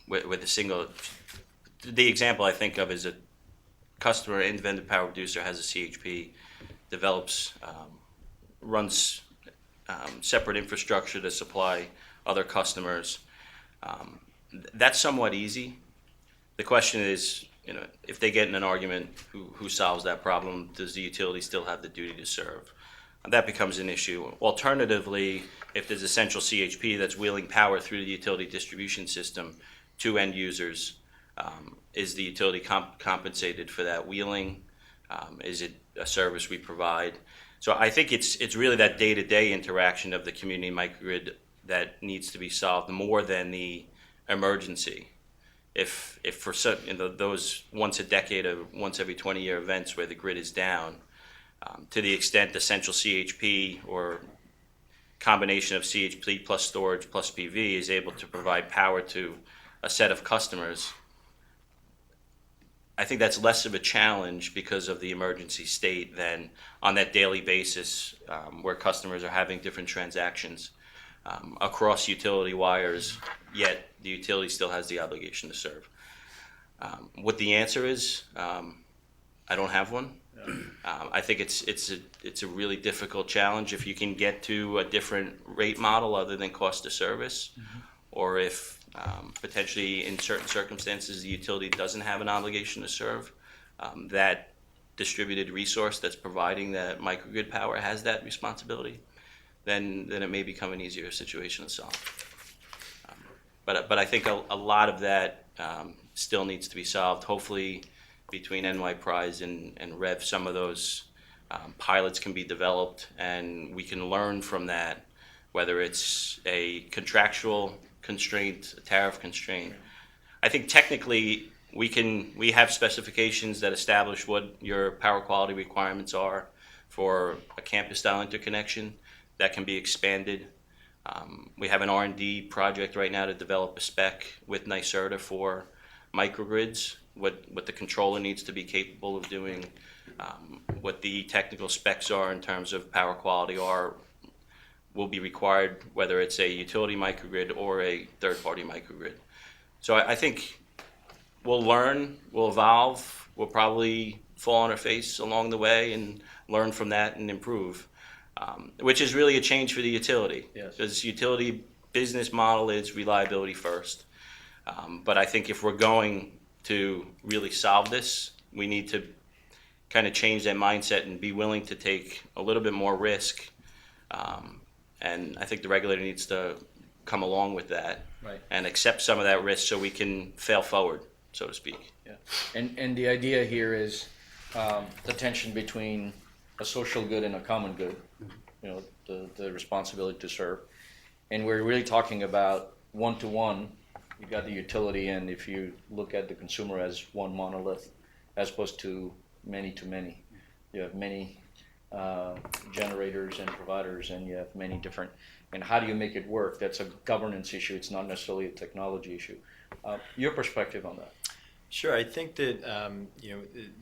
with a single, the example I think of is a customer, independent power producer, has a CHP, develops, runs separate infrastructure to supply other customers. That's somewhat easy. The question is, if they get in an argument, who solves that problem? Does the utility still have the duty to serve? That becomes an issue. Alternatively, if there's a central CHP that's wheeling power through the utility distribution system to end users, is the utility compensated for that wheeling? Is it a service we provide? So I think it's really that day-to-day interaction of the community microgrid that needs to be solved more than the emergency. If for those once a decade or once every 20-year events where the grid is down, to the extent the central CHP or combination of CHP plus storage plus PV is able to provide power to a set of customers, I think that's less of a challenge because of the emergency state than on that daily basis where customers are having different transactions across utility wires, yet the utility still has the obligation to serve. What the answer is, I don't have one. I think it's a really difficult challenge if you can get to a different rate model other than cost of service, or if potentially in certain circumstances the utility doesn't have an obligation to serve, that distributed resource that's providing that microgrid power has that responsibility, then it may become an easier situation to solve. But I think a lot of that still needs to be solved. Hopefully between NY Prize and REV, some of those pilots can be developed and we can learn from that, whether it's a contractual constraint, a tariff constraint. I think technically we have specifications that establish what your power quality requirements are for a campus style interconnection that can be expanded. We have an R&D project right now to develop a spec with NYSERDA for microgrids, what the controller needs to be capable of doing, what the technical specs are in terms of power quality will be required, whether it's a utility microgrid or a third-party microgrid. So I think we'll learn, we'll evolve, we'll probably fall on our face along the way and learn from that and improve, which is really a change for the utility.
Yes.
Because utility business model is reliability first. But I think if we're going to really solve this, we need to kind of change that mindset and be willing to take a little bit more risk. And I think the regulator needs to come along with that,
Right.
and accept some of that risk so we can fail forward, so to speak.
Yeah, and the idea here is the tension between a social good and a common good, you know, the responsibility to serve. And we're really talking about one-to-one. You've got the utility, and if you look at the consumer as one monolith, as opposed to many-to-many. You have many generators and providers, and you have many different, and how do you make it work? That's a governance issue. It's not necessarily a technology issue. Your perspective on that?
Sure, I think that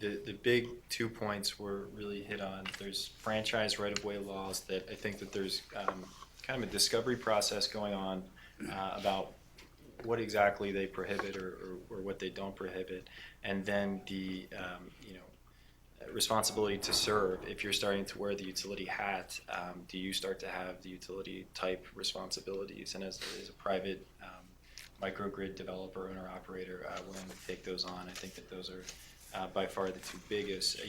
the big 2 points were really hit on. There's franchise right-of-way laws that I think that there's kind of a discovery process going on about what exactly they prohibit or what they don't prohibit, and then the responsibility to serve. If you're starting to wear the utility hat, do you start to have the utility type responsibilities? And as a private microgrid developer, owner, operator, willing to take those on, I think that those are by far the two biggest.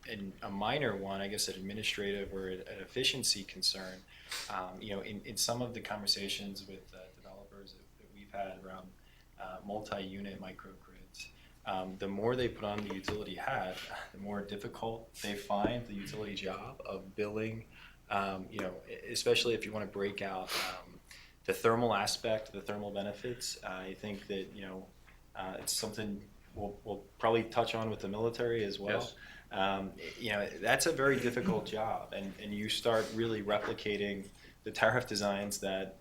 And a minor one, I guess, an administrative or an efficiency concern. In some of the conversations with developers that we've had around multi-unit microgrids, the more they put on the utility hat, the more difficult they find the utility job of billing, especially if you want to break out the thermal aspect, the thermal benefits. I think that, it's something we'll probably touch on with the military as well.
Yes.
That's a very difficult job, and you start really replicating the tariff designs that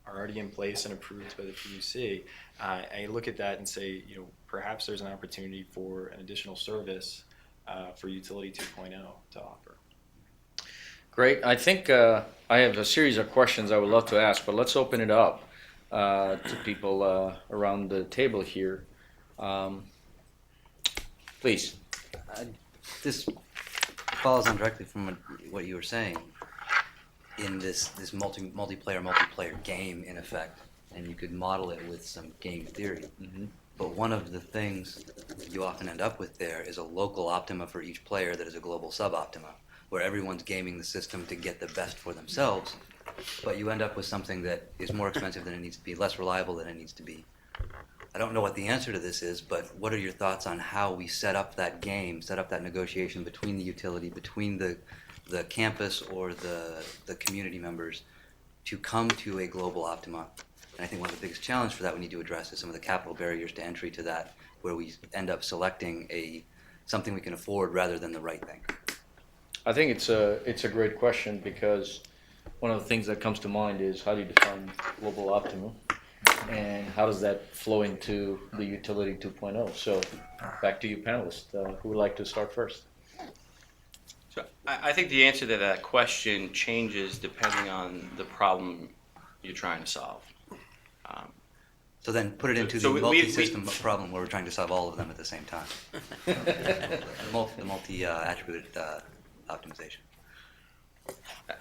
are already in place and approved by the PUC. I look at that and say, perhaps there's an opportunity for an additional service for Utility 2.0 to offer.
Great. I think I have a series of questions I would love to ask, but let's open it up to people around the table here. Please.
This follows on directly from what you were saying in this multiplayer game, in effect, and you could model it with some game theory.
Mm-hmm.
But one of the things you often end up with there is a local optima for each player that is a global sub-optima, where everyone's gaming the system to get the best for themselves, but you end up with something that is more expensive than it needs to be, less reliable than it needs to be. I don't know what the answer to this is, but what are your thoughts on how we set up that game, set up that negotiation between the utility, between the campus or the community members to come to a global optima? And I think one of the biggest challenges for that we need to address is some of the capital barriers to entry to that, where we end up selecting something we can afford rather than the right thing.
I think it's a great question, because one of the things that comes to mind is how do you define global optimum, and how does that flow into the utility 2.0? So back to you panelists. Who would like to start first?
So I think the answer to that question changes depending on the problem you're trying to solve.
So then put it into the multi-system problem where we're trying to solve all of them at the same time. the multi-attribute optimization.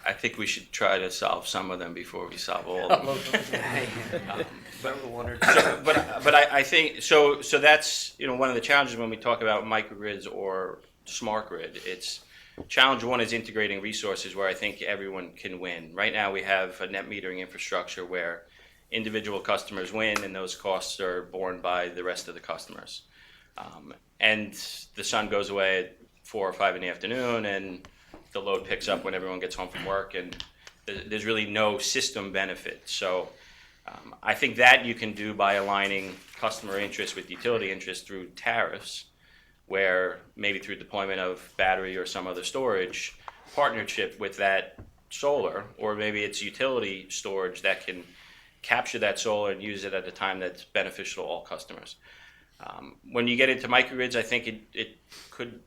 I think we should try to solve some of them before we solve all of them. But I think so that's one of the challenges when we talk about microgrids or smart grid. It's challenge one is integrating resources where I think everyone can win. Right now we have a net metering infrastructure where individual customers win, and those costs are borne by the rest of the customers. And the sun goes away at 4 or 5 in the afternoon, and the load picks up when everyone gets home from work, and there's really no system benefit. So I think that you can do by aligning customer interest with utility interest through tariffs, where maybe through deployment of battery or some other storage partnership with that solar, or maybe it's utility storage that can capture that solar and use it at a time that's beneficial to all customers. When you get into microgrids, I think it could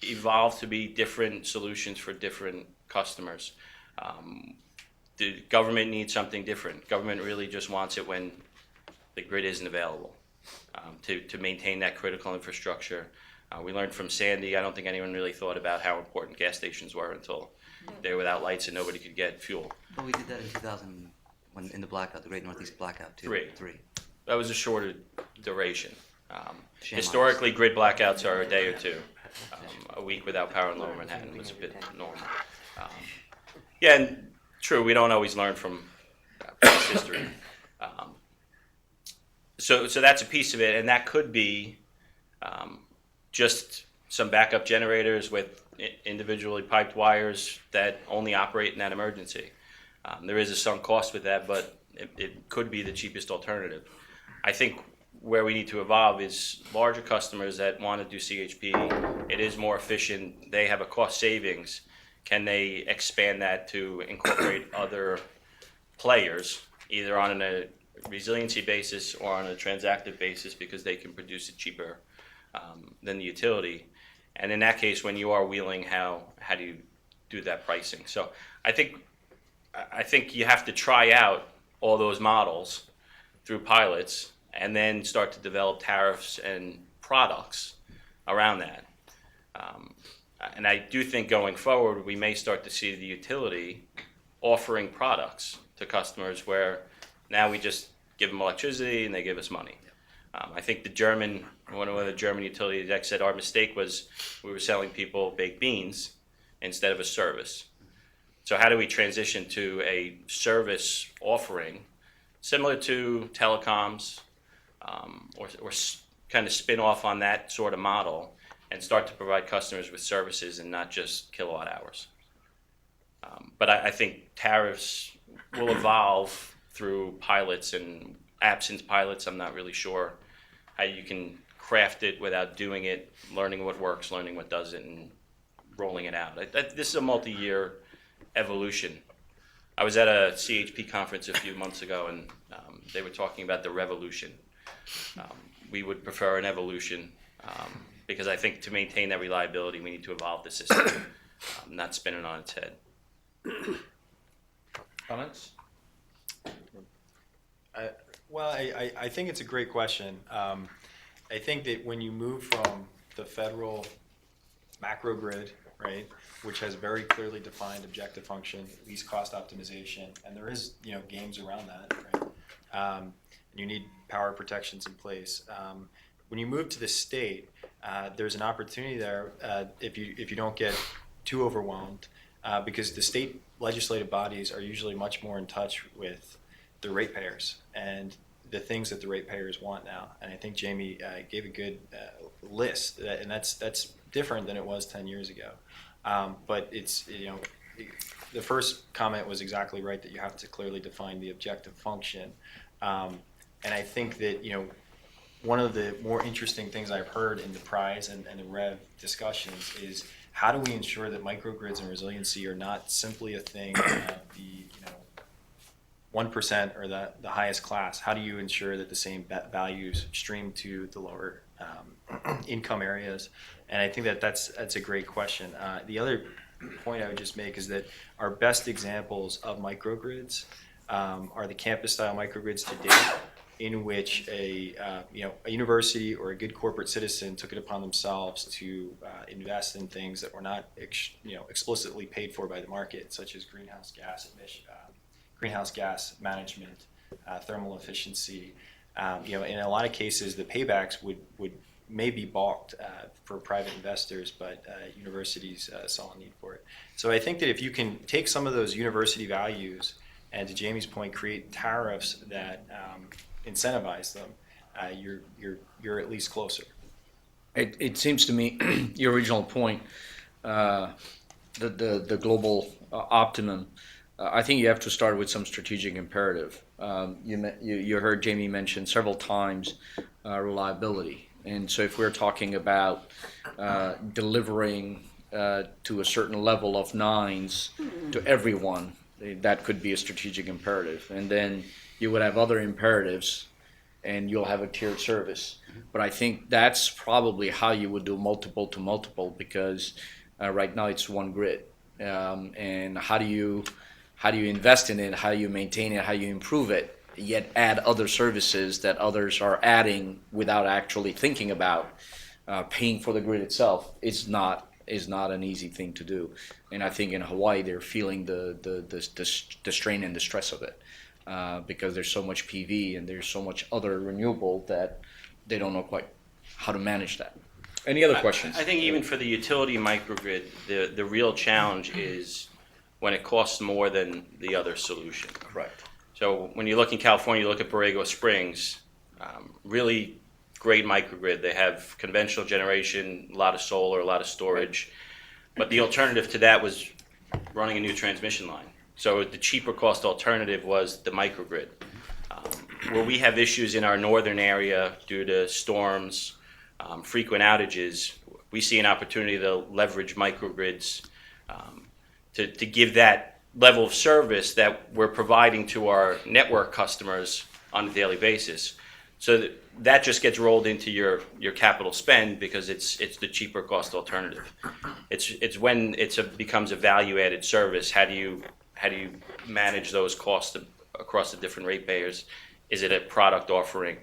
evolve to be different solutions for different customers. The government needs something different. Government really just wants it when the grid isn't available. to maintain that critical infrastructure. We learned from Sandy. I don't think anyone really thought about how important gas stations were until they were without lights and nobody could get fuel.
Well, we did that in 2000 when in the blackout, the Great Northeast Blackout too.
Three. That was a shorter duration.
Shame on
Historically, grid blackouts are a day or two. A week without power in Lower Manhattan was a bit normal. Yeah, and true, we don't always learn from past history. So that's a piece of it, and that could be just some backup generators with individually piped wires that only operate in that emergency. There is a sunk cost with that, but it could be the cheapest alternative. I think where we need to evolve is larger customers that want to do CHP. It is more efficient. They have a cost savings. Can they expand that to incorporate other players, either on a resiliency basis or on a transactive basis, because they can produce it cheaper than the utility? And in that case, when you are wheeling, how do you do that pricing? So I think you have to try out all those models through pilots and then start to develop tariffs and products around that. And I do think going forward, we may start to see the utility offering products to customers where now we just give them electricity and they give us money. I think one of the German utility execs said our mistake was we were selling people baked beans instead of a service. So how do we transition to a service offering similar to telecoms, or kind of spin off on that sort of model and start to provide customers with services and not just kilowatt hours? But I think tariffs will evolve through pilots, and absent pilots, I'm not really sure how you can craft it without doing it, learning what works, learning what doesn't, and rolling it out. This is a multi-year evolution. I was at a CHP conference a few months ago, and they were talking about the revolution. We would prefer an evolution because I think to maintain that reliability, we need to evolve the system, not spin it on its head.
Comments?
I think it's a great question. I think that when you move from the federal macrogrid, right, which has very clearly defined objective function, least cost optimization, and there is games around that, right? You need power protections in place. When you move to the state, there's an opportunity there if you don't get too overwhelmed, because the state legislative bodies are usually much more in touch with the ratepayers and the things that the ratepayers want now. And I think Jamie gave a good list, and that's different than it was 10 years ago. But it's, the first comment was exactly right, that you have to clearly define the objective function. And I think that, one of the more interesting things I've heard in the prize and the REV discussions is how do we ensure that microgrids and resiliency are not simply a thing of the 1% or the highest class? How do you ensure that the same values stream to the lower income areas? And I think that's a great question. The other point I would just make is that our best examples of microgrids are the campus-style microgrids to date, in which a university or a good corporate citizen took it upon themselves to invest in things that were not explicitly paid for by the market, such as greenhouse gas management, thermal efficiency. In a lot of cases, the paybacks may be balked for private investors, but universities saw a need for it. So I think that if you can take some of those university values and, to Jamie's point, create tariffs that incentivize them, you're at least closer.
It seems to me your original point, the global optimum. I think you have to start with some strategic imperative. You heard Jamie mention several times reliability, and so if we're talking about delivering to a certain level of nines to everyone, that could be a strategic imperative, and then you would have other imperatives, and you'll have a tiered service. But I think that's probably how you would do multiple to multiple, because right now it's one grid, and how do you invest in it, how do you maintain it, how do you improve it, yet add other services that others are adding without actually thinking about paying for the grid itself is not an easy thing to do. And I think in Hawaii they're feeling the strain and the stress of it because there's so much PV and there's so much other renewable that they don't know quite how to manage that. Any other questions?
I think even for the utility microgrid, the real challenge is when it costs more than the other solution.
Correct.
So when you look in California, you look at Borrego Springs, really great microgrid. They have conventional generation, a lot of solar, a lot of storage. But the alternative to that was running a new transmission line. So the cheaper cost alternative was the microgrid. Where we have issues in our northern area due to storms, frequent outages, we see an opportunity to leverage microgrids to give that level of service that we're providing to our network customers on a daily basis. So that just gets rolled into your capital spend because it's the cheaper cost alternative. It's when becomes a value added service. How do you manage those costs across the different ratepayers? Is it a product offering?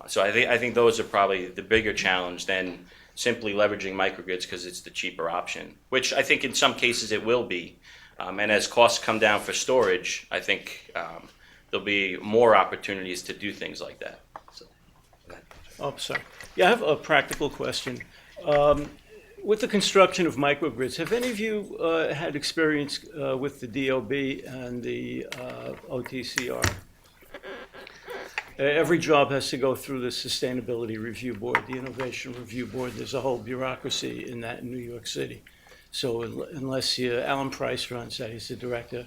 So I think those are probably the bigger challenge than simply leveraging microgrids because it's the cheaper option, which I think in some cases it will be. And as costs come down for storage, I think there'll be more opportunities to do things like that. So.
Oh, sorry. Yeah, I have a practical question. With the construction of microgrids, have any of you had experience with the DOB and the OTCR? Every job has to go through the Sustainability Review Board, the Innovation Review Board. There's a whole bureaucracy in that in New York City. So unless Alan Price runs that, he's the director,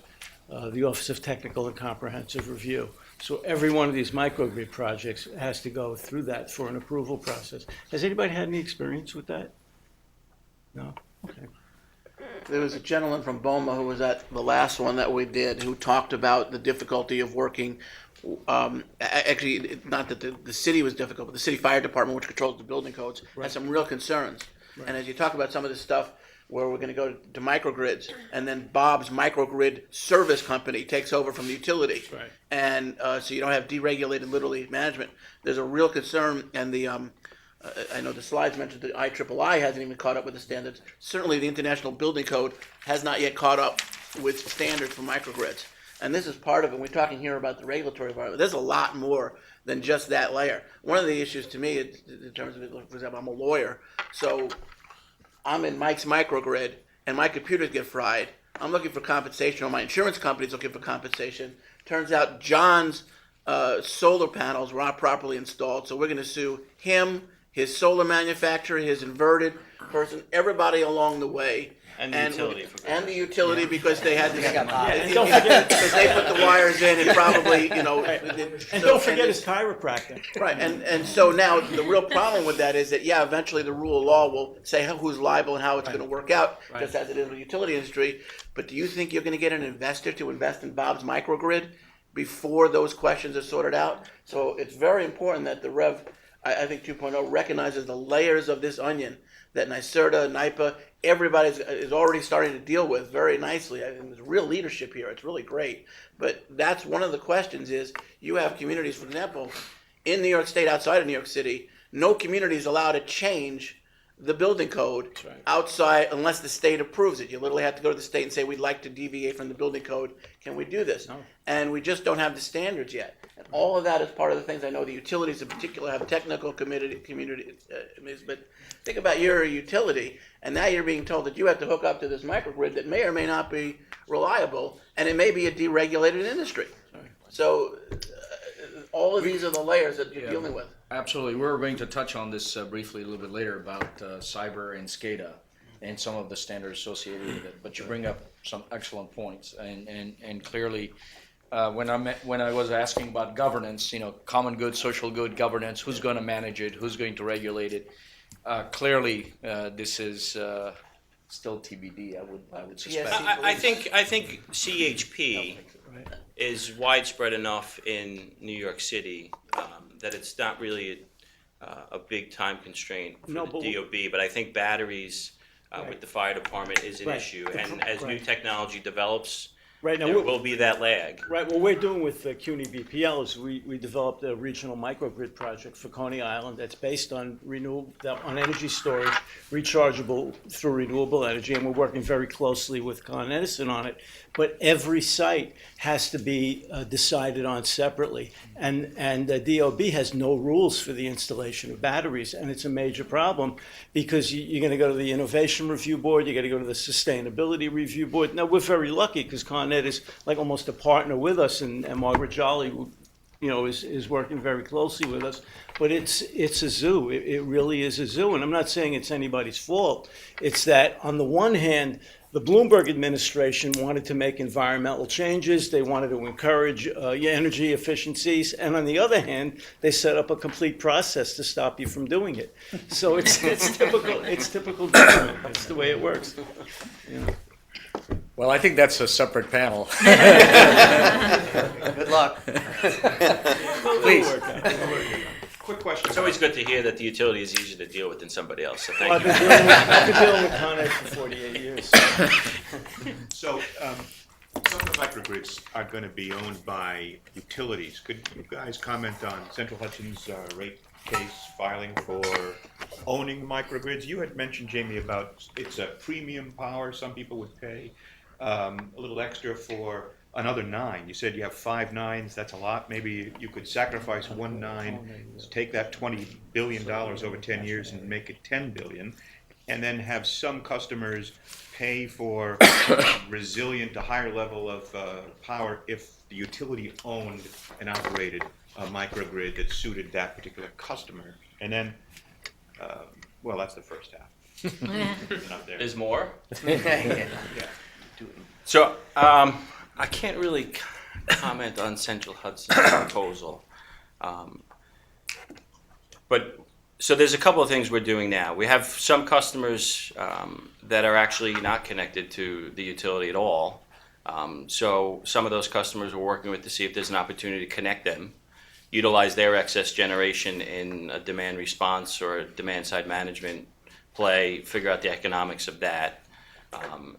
the Office of Technical and Comprehensive Review. So every one of these microgrid projects has to go through that for an approval process. Has anybody had any experience with that? No? Okay.
There was a gentleman from BOMA who was at the last one that we did who talked about the difficulty of working. Actually, not that the city was difficult, but the city fire department, which controls the building codes, had some real concerns. Right. And as you talk about some of this stuff where we're going to go to microgrids, and then Bob's microgrid service company takes over from the utility. Right. And so you don't have deregulated literally management. There's a real concern, and the I know the slides mentioned the IIII hasn't even caught up with the standards. Certainly the International Building Code has not yet caught up with standards for microgrids. And this is part of it. We're talking here about the regulatory environment. There's a lot more than just that layer. One of the issues to me, in terms of, for example, I'm a lawyer, so I'm in Mike's microgrid, and my computers get fried. I'm looking for compensation, or my insurance company's looking for compensation. Turns out John's solar panels were not properly installed, so we're going to sue him, his solar manufacturer, his inverted person, everybody along the way.
And the
utility because they had this. Because they put the wires in and probably,
And don't forget his chiropractor.
Right, and so now the real problem with that is that, eventually the rule of law will say who's liable and how it's going to work out, just as it is with the utility industry. But do you think you're going to get an investor to invest in Bob's microgrid before those questions are sorted out? So it's very important that the Rev, I think 2.0 recognizes the layers of this onion that NYSERDA, NYPA, everybody is already starting to deal with very nicely. I mean, there's real leadership here. It's really great. But that's one of the questions is you have communities, for example, in New York State, outside of New York City, no community is allowed to change the building code outside unless the state approves it. You literally have to go to the state and say, we'd like to deviate from the building code. Can we do this? No. And we just don't have the standards yet. And all of that is part of the things I know the utilities in particular have technical community, but think about you're a utility, and now you're being told that you have to hook up to this microgrid that may or may not be reliable, and it may be a deregulated industry. So all of these are the layers that you're dealing with.
Absolutely. We're going to touch on this briefly a little bit later about cyber and SCADA and some of the standards associated with it. But you bring up some excellent points, and clearly, when I was asking about governance, common good, social good governance, who's going to manage it, who's going to regulate it? Clearly, this is still TBD. I would suspect.
I think CHP is widespread enough in New York City that it's not really a big time constraint for the DOB. But I think batteries with the fire department is an issue, and as new technology develops,
Right now,
there will be that lag.
Right, what we're doing with CUNY BPL is we developed a regional microgrid project for Coney Island that's based on on energy storage, rechargeable through renewable energy, and we're working very closely with Con Edison on it. But every site has to be decided on separately, and the DOB has no rules for the installation of batteries, and it's a major problem because you're going to go to the Innovation Review Board, you got to go to the Sustainability Review Board. Now, we're very lucky because Con Ed is like almost a partner with us, and Margaret Jolly, is working very closely with us. But it's a zoo. It really is a zoo, and I'm not saying it's anybody's fault. It's that on the one hand, the Bloomberg administration wanted to make environmental changes. They wanted to encourage energy efficiencies, and on the other hand, they set up a complete process to stop you from doing it. So it's typical. It's typical government. It's the way it works.
Well, I think that's a separate panel.
Good luck.
Please.
Quick question.
It's always good to hear that the utility is easier to deal with than somebody else, so thank
I've
you.
been dealing with Con Ed for 48 years.
So, some of the microgrids are going to be owned by utilities. Could you guys comment on Central Hudson's rate case filing for owning microgrids? You had mentioned, Jamie, about it's a premium power some people would pay, a little extra for another 9. You said you have 5 9s. That's a lot. Maybe you could sacrifice 1 9, take that $20 billion over 10 years and make it $10 billion, and then have some customers pay for resilient, a higher level of power if the utility owned and operated a microgrid that suited that particular customer. And then, well, that's the first half. Not there.
There's more?
Yeah.
So, I can't really comment on Central Hudson's proposal. But, so there's a couple of things we're doing now. We have some customers that are actually not connected to the utility at all. So some of those customers we're working with to see if there's an opportunity to connect them, utilize their excess generation in a demand response or a demand side management play, figure out the economics of that.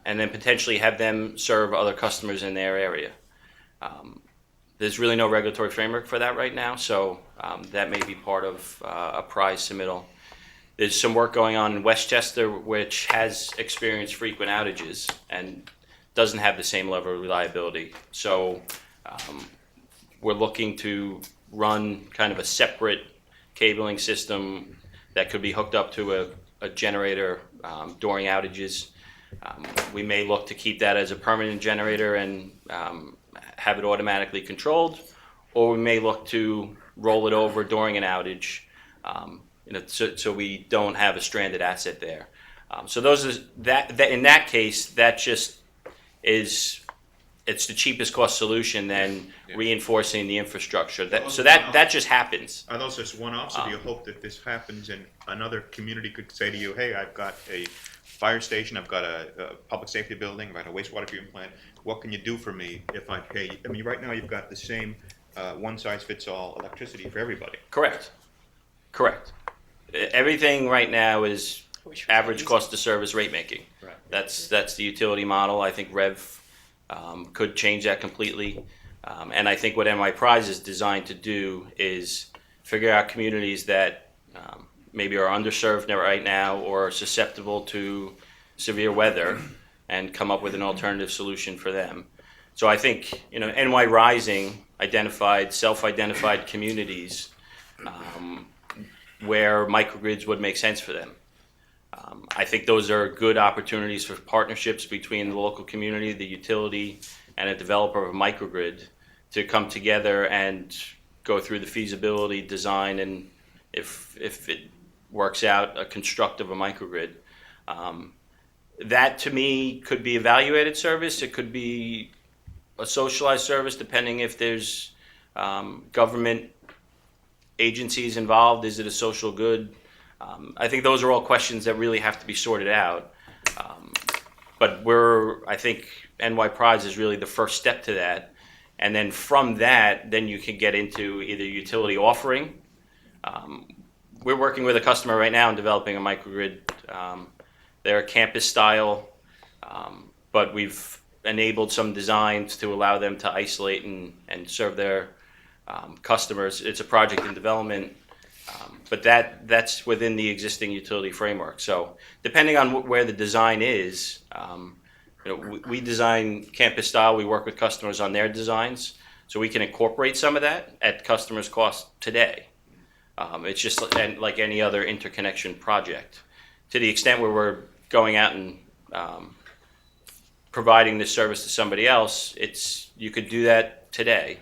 And then potentially have them serve other customers in their area. There's really no regulatory framework for that right now, so that may be part of a prize submittal. There's some work going on in Westchester, which has experienced frequent outages and doesn't have the same level of reliability. So we're looking to run kind of a separate cabling system that could be hooked up to a generator during outages. We may look to keep that as a permanent generator and have it automatically controlled, or we may look to roll it over during an outage, so we don't have a stranded asset there. So those are that in that case, that just is it's the cheapest cost solution than reinforcing the infrastructure. That just happens.
Are those just one-offs, or do you hope that this happens and another community could say to you, hey, I've got a fire station, I've got a public safety building, I've got a wastewater treatment plant, what can you do for me if I pay? I mean, right now you've got the same one-size-fits-all electricity for everybody.
Correct. Everything right now is average cost of service rate making.
Right.
That's the utility model. I think REV could change that completely. And I think what NY Prize is designed to do is figure out communities that maybe are underserved right now or are susceptible to severe weather and come up with an alternative solution for them. So I think, NY Rising self-identified communities where microgrids would make sense for them. I think those are good opportunities for partnerships between the local community, the utility, and a developer of a microgrid to come together and go through the feasibility, design, and if it works out, a construct of a microgrid. That to me could be a value-added service. It could be a socialized service, depending if there's government agencies involved. Is it a social good? I think those are all questions that really have to be sorted out. But I think NY Prize is really the first step to that. And then from that, then you can get into either utility offering. We're working with a customer right now in developing a microgrid. They're a campus style, but we've enabled some designs to allow them to isolate and serve their customers. It's a project in development, but that's within the existing utility framework. So depending on where the design is, we design campus style. We work with customers on their designs, so we can incorporate some of that at customers' cost today. It's just like any other interconnection project. To the extent where we're going out and providing this service to somebody else, you could do that today.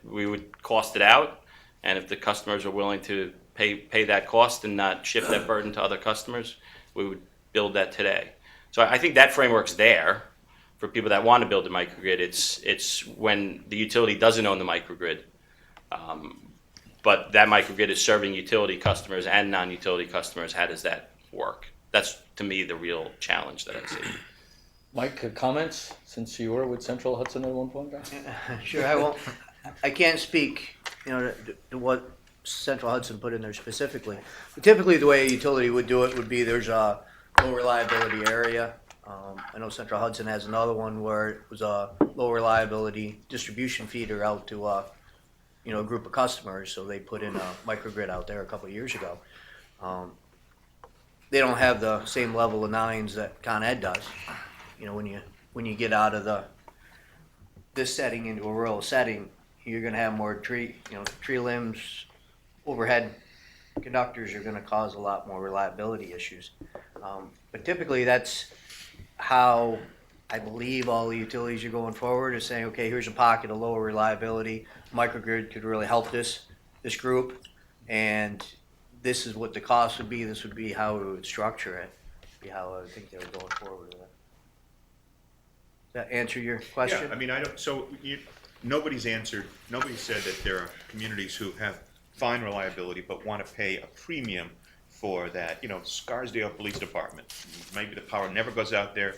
We would cost it out, and if the customers are willing to pay that cost and not shift that burden to other customers, we would build that today. So I think that framework's there for people that want to build a microgrid. It's when the utility doesn't own the microgrid, but that microgrid is serving utility customers and non-utility customers. How does that work? That's, to me, the real challenge that I see.
Mike, comments, since you were with Central Hudson at one point?
Sure, I won't. I can't speak, to what Central Hudson put in there specifically. But typically, the way a utility would do it would be there's a low reliability area. I know Central Hudson has another one where it was a low reliability distribution feeder out to a group of customers. So they put in a microgrid out there a couple of years ago. They don't have the same level of nines that Con Ed does. When you get out of this setting into a rural setting, you're going to have more tree limbs, overhead conductors are going to cause a lot more reliability issues. But typically that's how I believe all the utilities are going forward, is saying, okay, here's a pocket of lower reliability. Microgrid could really help this group, and this is what the cost would be. This would be how we would structure it. Be how I would think they were going forward with it. Does that answer your question?
Yeah, I mean, nobody said that there are communities who have fine reliability but want to pay a premium for that. Scarsdale Police Department, maybe the power never goes out there,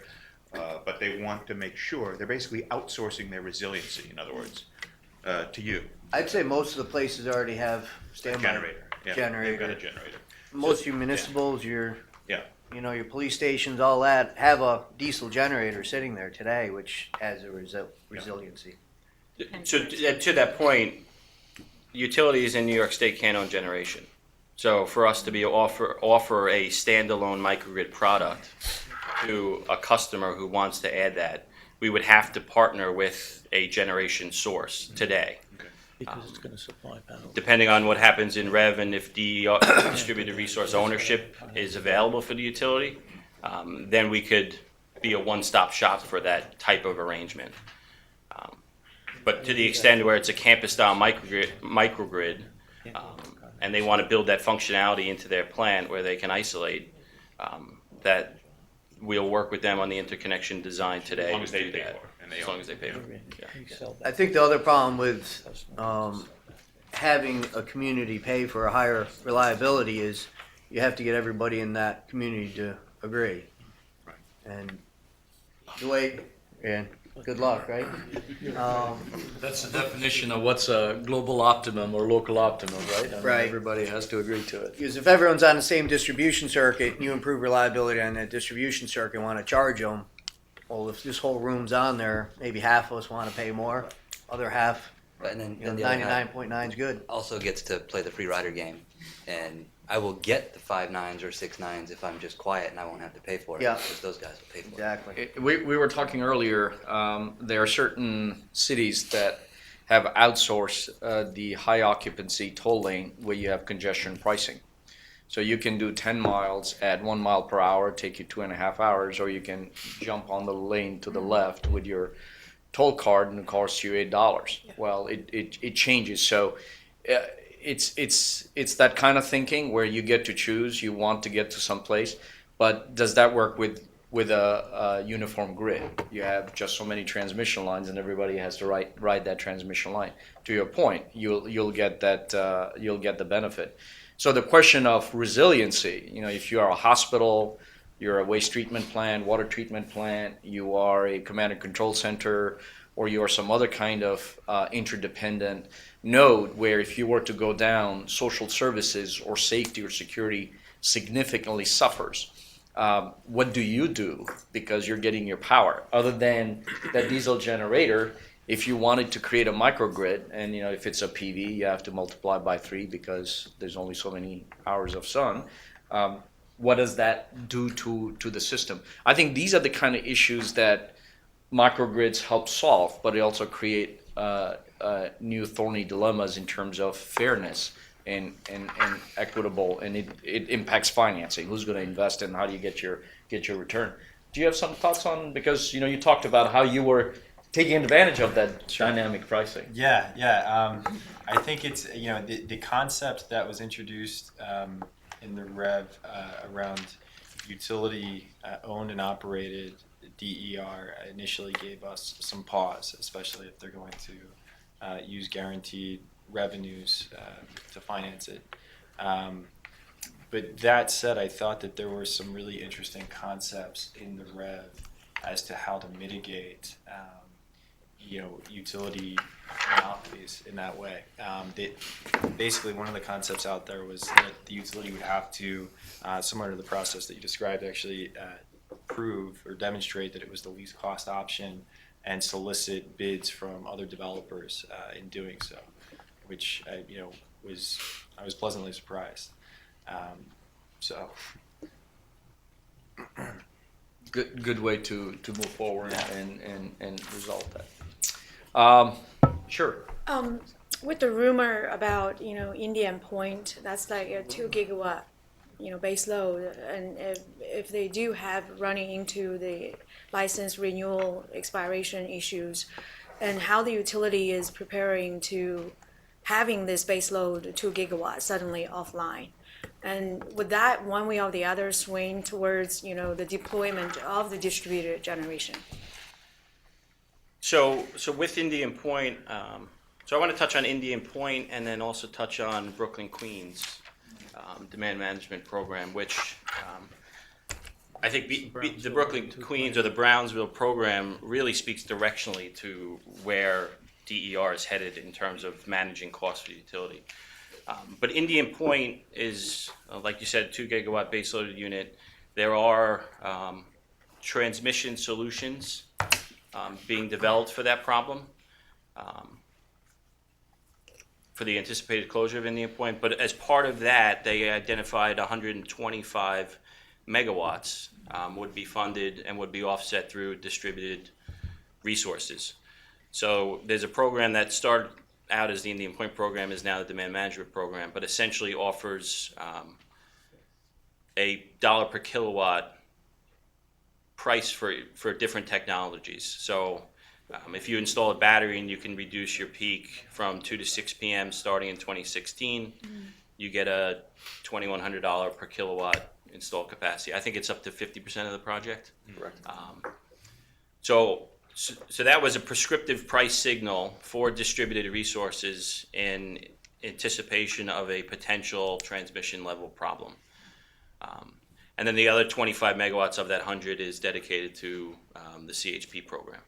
but they want to make sure they're basically outsourcing their resiliency, in other words, to you.
I'd say most of the places already have standby
Generator. Yeah,
generator.
they've got a generator.
Most of your municipals, your
Yeah.
your police stations, all that have a diesel generator sitting there today, which has a resiliency.
So to that point, utilities in New York State can't own generation. So for us to offer a standalone microgrid product to a customer who wants to add that, we would have to partner with a generation source today.
Because it's going to supply power.
Depending on what happens in REV and if distributed resource ownership is available for the utility, then we could be a one-stop shop for that type of arrangement. But to the extent where it's a campus-style microgrid, and they want to build that functionality into their plant where they can isolate, that we'll work with them on the interconnection design today.
As long as they pay for it.
As long as they pay for it. Yeah.
I think the other problem with having a community pay for a higher reliability is you have to get everybody in that community to agree.
Right.
And the way, good luck, right?
That's the definition of what's a global optimum or local optimum, right? I mean,
Right.
Everybody has to agree to it.
Because if everyone's on the same distribution circuit, and you improve reliability on that distribution circuit and want to charge them, well, if this whole room's on there, maybe half of us want to pay more, other half,
And then the other half
99.9 is good.
also gets to play the free rider game, and I will get the 5 nines or 6 nines if I'm just quiet and I won't have to pay for it.
Yeah.
Because those guys will pay for
Exactly.
We were talking earlier, there are certain cities that have outsourced the high occupancy toll lane where you have congestion pricing. So you can do 10 miles at 1 mile per hour, take you 2.5 hours, or you can jump on the lane to the left with your toll card and it costs you $8. Well, it changes. So it's that kind of thinking where you get to choose, you want to get to some place, but does that work with a uniform grid? You have just so many transmission lines and everybody has to ride that transmission line. To your point, you'll get that you'll get the benefit. So the question of resiliency, if you are a hospital, you're a waste treatment plant, water treatment plant, you are a command and control center, or you are some other kind of interdependent node where if you were to go down, social services or safety or security significantly suffers. what do you do because you're getting your power? Other than that diesel generator, if you wanted to create a microgrid, and if it's a PV, you have to multiply by 3 because there's only so many hours of sun. What does that do to the system? I think these are the kind of issues that microgrids help solve, but they also create new thorny dilemmas in terms of fairness and equitable, and it impacts financing. Who's going to invest and how do you get your return? Do you have some thoughts on, because you talked about how you were taking advantage of that dynamic pricing?
Yeah. I think it's the concept that was introduced in the rev around utility owned and operated DER initially gave us some pause, especially if they're going to use guaranteed revenues to finance it. But that said, I thought that there were some really interesting concepts in the rev as to how to mitigate utility monopolies in that way. Basically, one of the concepts out there was that the utility would have to, similar to the process that you described, actually prove or demonstrate that it was the least cost option and solicit bids from other developers in doing so, which I was pleasantly surprised. So
good way to move forward and resolve that. Sure.
With the rumor about Indian Point, that's like a 2 gigawatt base load, and if they do have running into the license renewal expiration issues, and how the utility is preparing to having this base load 2 gigawatts suddenly offline. And would that one way or the other swing towards the deployment of the distributed generation?
So with Indian Point, so I want to touch on Indian Point and then also touch on Brooklyn Queens demand management program, which I think the Brooklyn Queens or the Brownsville program really speaks directionally to where DER is headed in terms of managing costs for the utility. But Indian Point is, like you said, 2 gigawatt baseloaded unit. There are transmission solutions being developed for that problem, for the anticipated closure of Indian Point. But as part of that, they identified 125 megawatts would be funded and would be offset through distributed resources. So there's a program that started out as the Indian Point program, is now the demand management program, but essentially offers a $1 per kilowatt price for different technologies. So if you install a battery and you can reduce your peak from 2 to 6 p.m. starting in 2016, you get a $2,100 per kilowatt installed capacity. I think it's up to 50% of the project.
Correct.
So that was a prescriptive price signal for distributed resources in anticipation of a potential transmission level problem. And then the other 25 megawatts of that 100 is dedicated to the CHP program.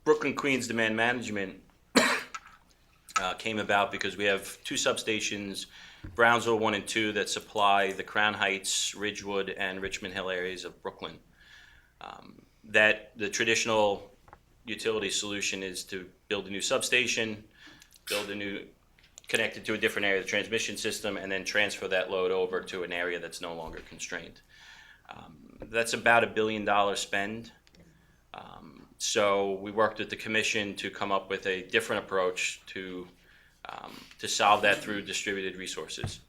Brooklyn Queens demand management came about because we have 2 substations, Brownsville 1 and 2, that supply the Crown Heights, Ridgewood, and Richmond Hill areas of Brooklyn. That the traditional utility solution is to build a new substation, connect it to a different area of the transmission system, and then transfer that load over to an area that's no longer constrained. That's about $1 billion spend. So we worked with the commission to come up with a different approach to solve that through distributed resources.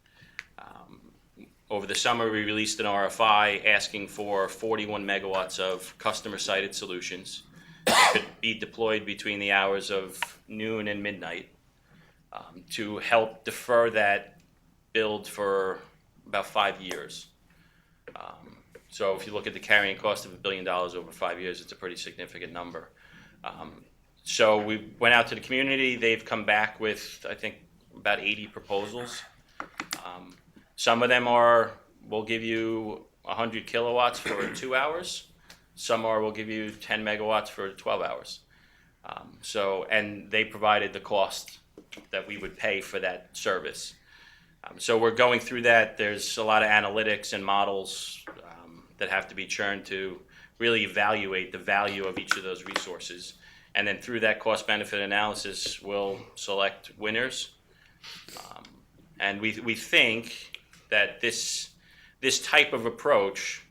Over the summer, we released an RFI asking for 41 megawatts of customer-sited solutions that could be deployed between the hours of noon and midnight to help defer that build for about 5 years. So if you look at the carrying cost of $1 billion over 5 years, it's a pretty significant number. So we went out to the community. They've come back with, I think, about 80 proposals. Some of them are, we'll give you 100 kilowatts for 2 hours. Some are, we'll give you 10 megawatts for 12 hours. And they provided the cost that we would pay for that service. So we're going through that. There's a lot of analytics and models that have to be churned to really evaluate the value of each of those resources. And then through that cost-benefit analysis, we'll select winners. And we think that this type of approach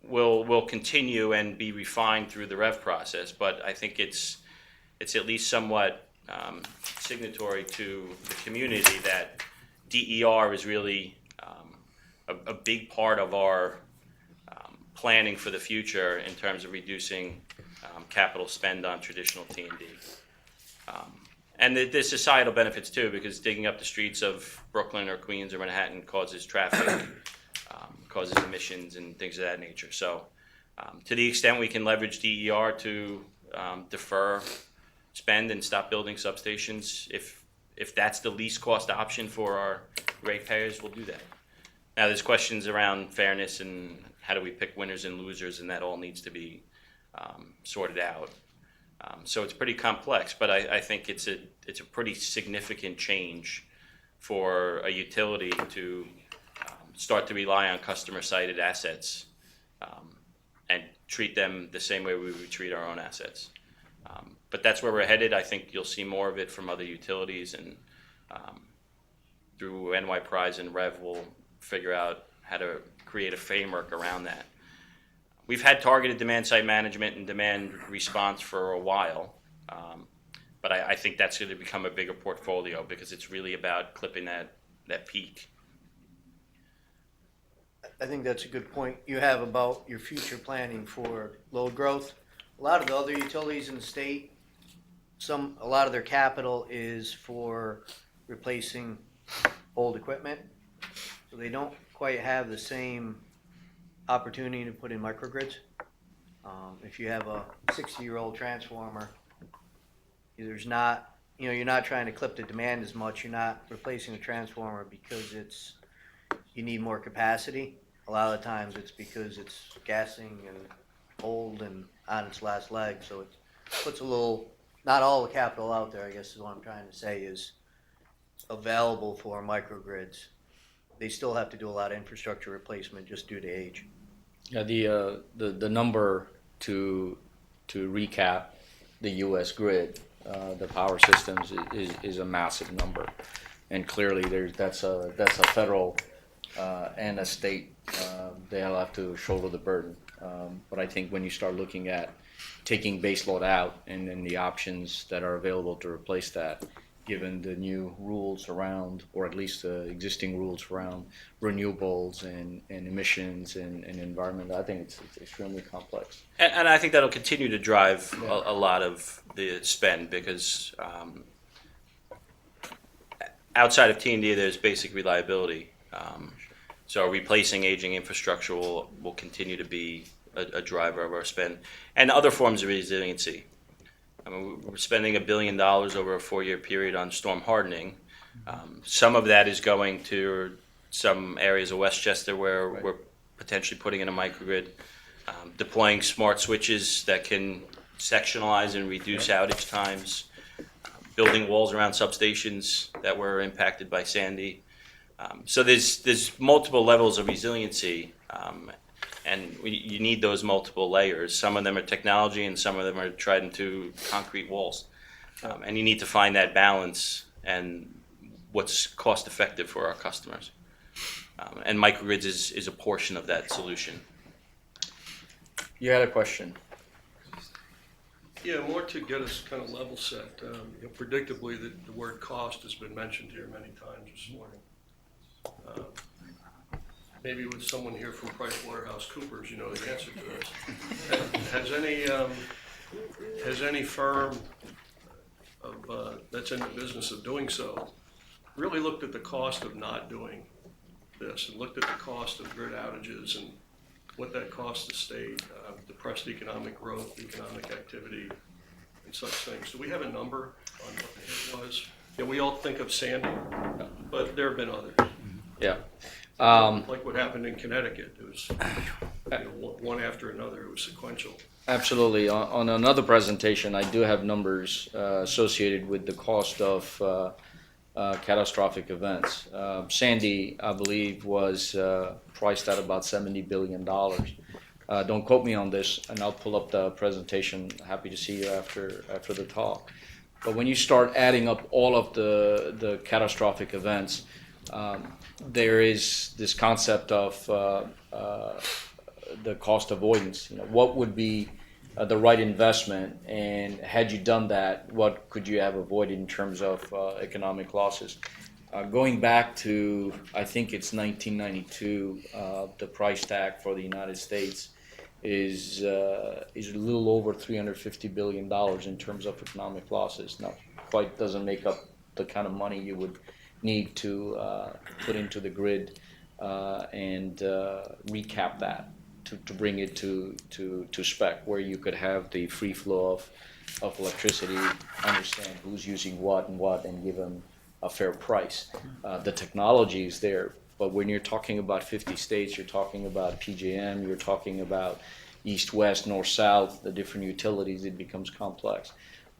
will continue and be refined through the REV process. But I think it's at least somewhat signatory to the community that DER is really a big part of our planning for the future in terms of reducing capital spend on traditional T&D. And there's societal benefits too, because digging up the streets of Brooklyn or Queens or Manhattan causes traffic, causes emissions and things of that nature. So to the extent we can leverage DER to defer spend and stop building substations, if that's the least cost option for our ratepayers, we'll do that. Now there's questions around fairness and how do we pick winners and losers, and that all needs to be sorted out. So it's pretty complex, but I think it's a pretty significant change for a utility to start to rely on customer-sited assets and treat them the same way we would treat our own assets. But that's where we're headed. I think you'll see more of it from other utilities, and through NY Prize and REV, we'll figure out how to create a framework around that. We've had targeted demand-side management and demand response for a while, but I think that's going to become a bigger portfolio because it's really about clipping that peak.
I think that's a good point you have about your future planning for load growth. A lot of the other utilities in the state, a lot of their capital is for replacing old equipment, so they don't quite have the same opportunity to put in microgrids. If you have a 60-year-old transformer, there's not, you're not trying to clip the demand as much. You're not replacing the transformer because you need more capacity. A lot of the times it's because it's gassing and old and on its last leg. So it puts a little, not all the capital out there, I guess is what I'm trying to say, is available for microgrids. They still have to do a lot of infrastructure replacement just due to age.
Yeah, the number to recap the U.S. grid, the power systems is a massive number, and clearly that's a federal and a state. They'll have to shoulder the burden. But I think when you start looking at taking baseload out and then the options that are available to replace that, given the new rules around, or at least the existing rules around renewables and emissions and environment, I think it's extremely complex.
And I think that'll continue to drive a lot of the spend because outside of T&D, there's basic reliability. So replacing aging infrastructure will continue to be a driver of our spend. And other forms of resiliency. I mean, we're spending $1 billion over a 4-year period on storm hardening. Some of that is going to some areas of Westchester where we're potentially putting in a microgrid, deploying smart switches that can sectionalize and reduce outage times, building walls around substations that were impacted by Sandy. So there's multiple levels of resiliency, and you need those multiple layers. Some of them are technology, and some of them are tried into concrete walls. And you need to find that balance and what's cost effective for our customers. And microgrids is a portion of that solution.
You had a question.
Yeah, more to get us kind of level set. Predictably, the word cost has been mentioned here many times this morning. Maybe with someone here from PricewaterhouseCoopers, you know the answer to this. Has any firm that's in the business of doing so really looked at the cost of not doing this and looked at the cost of grid outages and what that costs the state, depressed economic growth, economic activity, and such things? Do we have a number on what the hit was? Yeah, we all think of Sandy, but there have been others.
Yeah.
Like what happened in Connecticut. It was one after another. It was sequential.
Absolutely. On another presentation, I do have numbers associated with the cost of catastrophic events. Sandy, I believe, was priced at about $70 billion. Don't quote me on this, and I'll pull up the presentation. Happy to see you after the talk. But when you start adding up all of the catastrophic events, there is this concept of the cost avoidance. What would be the right investment, and had you done that, what could you have avoided in terms of economic losses? Going back to, I think it's 1992, the price tag for the United States is a little over $350 billion in terms of economic losses. Now, quite doesn't make up the kind of money you would need to put into the grid and recap that to bring it to spec, where you could have the free flow of electricity, understand who's using what, and give them a fair price. The technology is there, but when you're talking about 50 states, you're talking about PJM, you're talking about east, west, north, south, the different utilities, it becomes complex.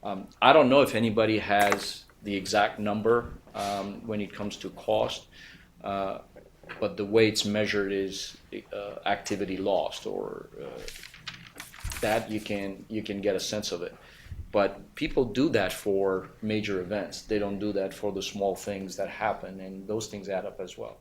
I don't know if anybody has the exact number when it comes to cost, but the way it's measured is activity lost, or that you can get a sense of it. But people do that for major events. They don't do that for the small things that happen, and those things add up as well.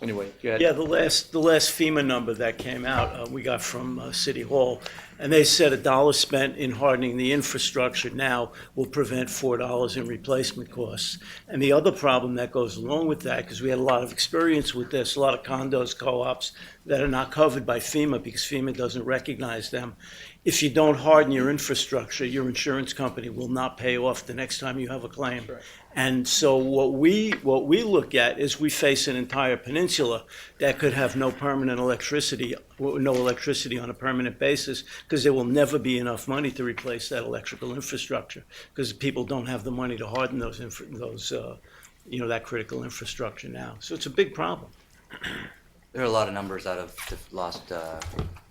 Anyway, go ahead.
Yeah, the last FEMA number that came out, we got from City Hall, and they said $1 spent in hardening the infrastructure now will prevent $4 in replacement costs. And the other problem that goes along with that, because we had a lot of experience with this, a lot of condos, co-ops that are not covered by FEMA because FEMA doesn't recognize them. If you don't harden your infrastructure, your insurance company will not pay off the next time you have a claim. Right. And so what we look at is we face an entire peninsula that could have no permanent electricity, no electricity on a permanent basis, because there will never be enough money to replace that electrical infrastructure, because people don't have the money to harden that critical infrastructure now. So it's a big problem.
There are a lot of numbers out of the lost.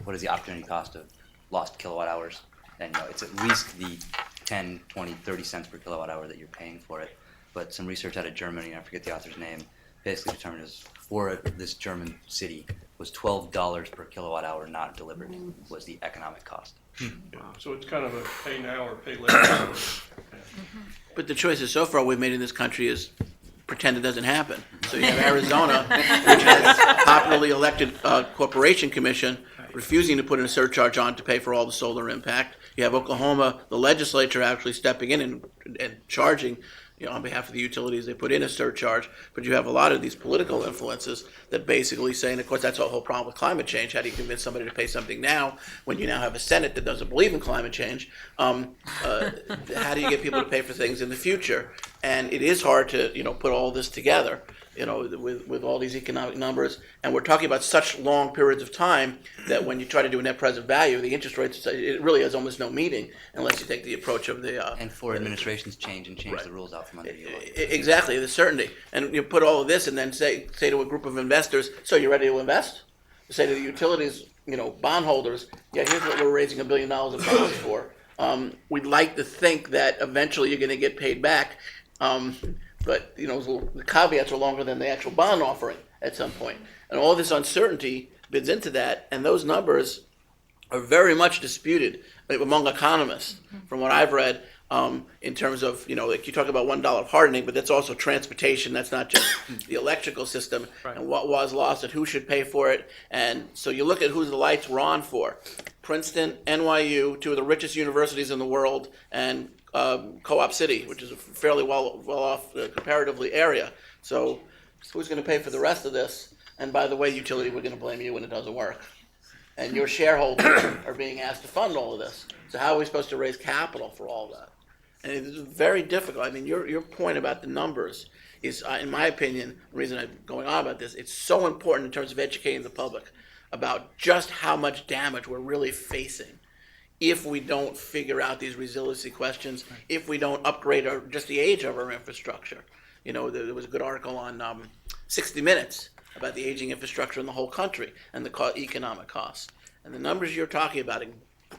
What is the opportunity cost of lost kilowatt hours? And it's at least the 10, 20, 30 cents per kilowatt hour that you're paying for it. But some research out of Germany, I forget the author's name, basically determined as for this German city was $12 per kilowatt hour not delivered was the economic cost.
Yeah, so it's kind of a pay now or pay later.
But the choices so far we've made in this country is pretend it doesn't happen. So you have Arizona, which has popularly elected corporation commission refusing to put in a surcharge on to pay for all the solar impact. You have Oklahoma, the legislature actually stepping in and charging, on behalf of the utilities, they put in a surcharge. But you have a lot of these political influences that basically say, and of course that's the whole problem with climate change. How do you convince somebody to pay something now when you now have a Senate that doesn't believe in climate change? How do you get people to pay for things in the future? And it is hard to, put all this together, with all these economic numbers. And we're talking about such long periods of time that when you try to do a net present value, the interest rates, it really has almost no meaning unless you take the approach of the...
and for administrations change the rules out from under you.
Exactly, the certainty. And you put all of this and then say to a group of investors, so you ready to invest? Say to the utilities, bondholders, yeah, here's what we're raising $1 billion in bonds for. We'd like to think that eventually you're going to get paid back. But the caveats are longer than the actual bond offering at some point. And all this uncertainty bids into that, and those numbers are very much disputed among economists, from what I've read, in terms of, like you talk about $1 hardening, but that's also transportation. That's not just the electrical system, right. And what was lost and who should pay for it. And so you look at who the lights were on for. Princeton, NYU, two of the richest universities in the world, and Co-op City, which is a fairly well-off comparatively area. So who's going to pay for the rest of this? And by the way, utility, we're going to blame you when it doesn't work. And your shareholders are being asked to fund all of this. So how are we supposed to raise capital for all that? And it's very difficult. I mean, your point about the numbers is, in my opinion, the reason I'm going on about this, it's so important in terms of educating the public about just how much damage we're really facing if we don't figure out these resiliency questions, if we don't upgrade just the age of our infrastructure. There was a good article on 60 Minutes about the aging infrastructure in the whole country and the economic costs. And the numbers you're talking about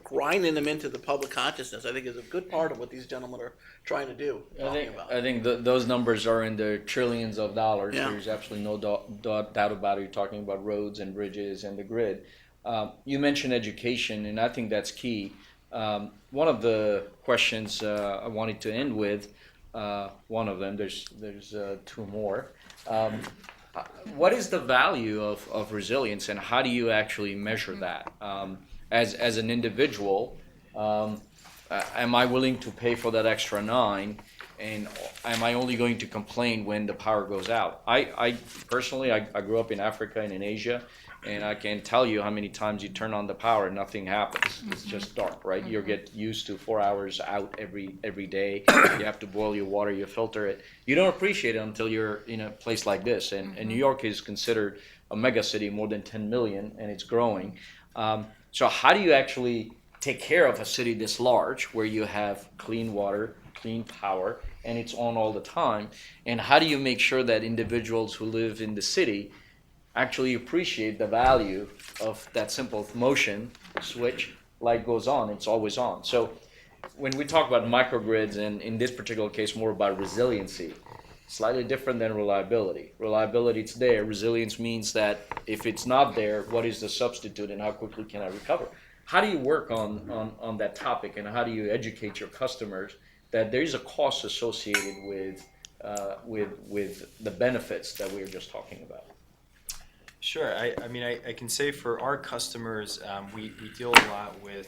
grinding them into the public consciousness, I think is a good part of what these gentlemen are trying to do, talking about.
I think those numbers are in the trillions of dollars.
Yeah.
There's absolutely no doubt about it. You're talking about roads and bridges and the grid. You mentioned education, and I think that's key. One of the questions I wanted to end with, one of them, there's two more. What is the value of resilience, and how do you actually measure that? As an individual, am I willing to pay for that extra 9, and am I only going to complain when the power goes out? I personally, I grew up in Africa and in Asia, and I can tell you how many times you turn on the power and nothing happens. It's just dark, right? You get used to 4 hours out every day. You have to boil your water, you filter it. You don't appreciate it until you're in a place like this. And New York is considered a mega city, more than 10 million, and it's growing. So how do you actually take care of a city this large where you have clean water, clean power, and it's on all the time? And how do you make sure that individuals who live in the city actually appreciate the value of that simple motion switch, light goes on, it's always on? So when we talk about microgrids, and in this particular case more about resiliency, slightly different than reliability. Reliability, it's there. Resilience means that if it's not there, what is the substitute and how quickly can I recover? How do you work on that topic, and how do you educate your customers that there is a cost associated with the benefits that we were just talking about?
Sure. I mean, I can say for our customers, we deal a lot with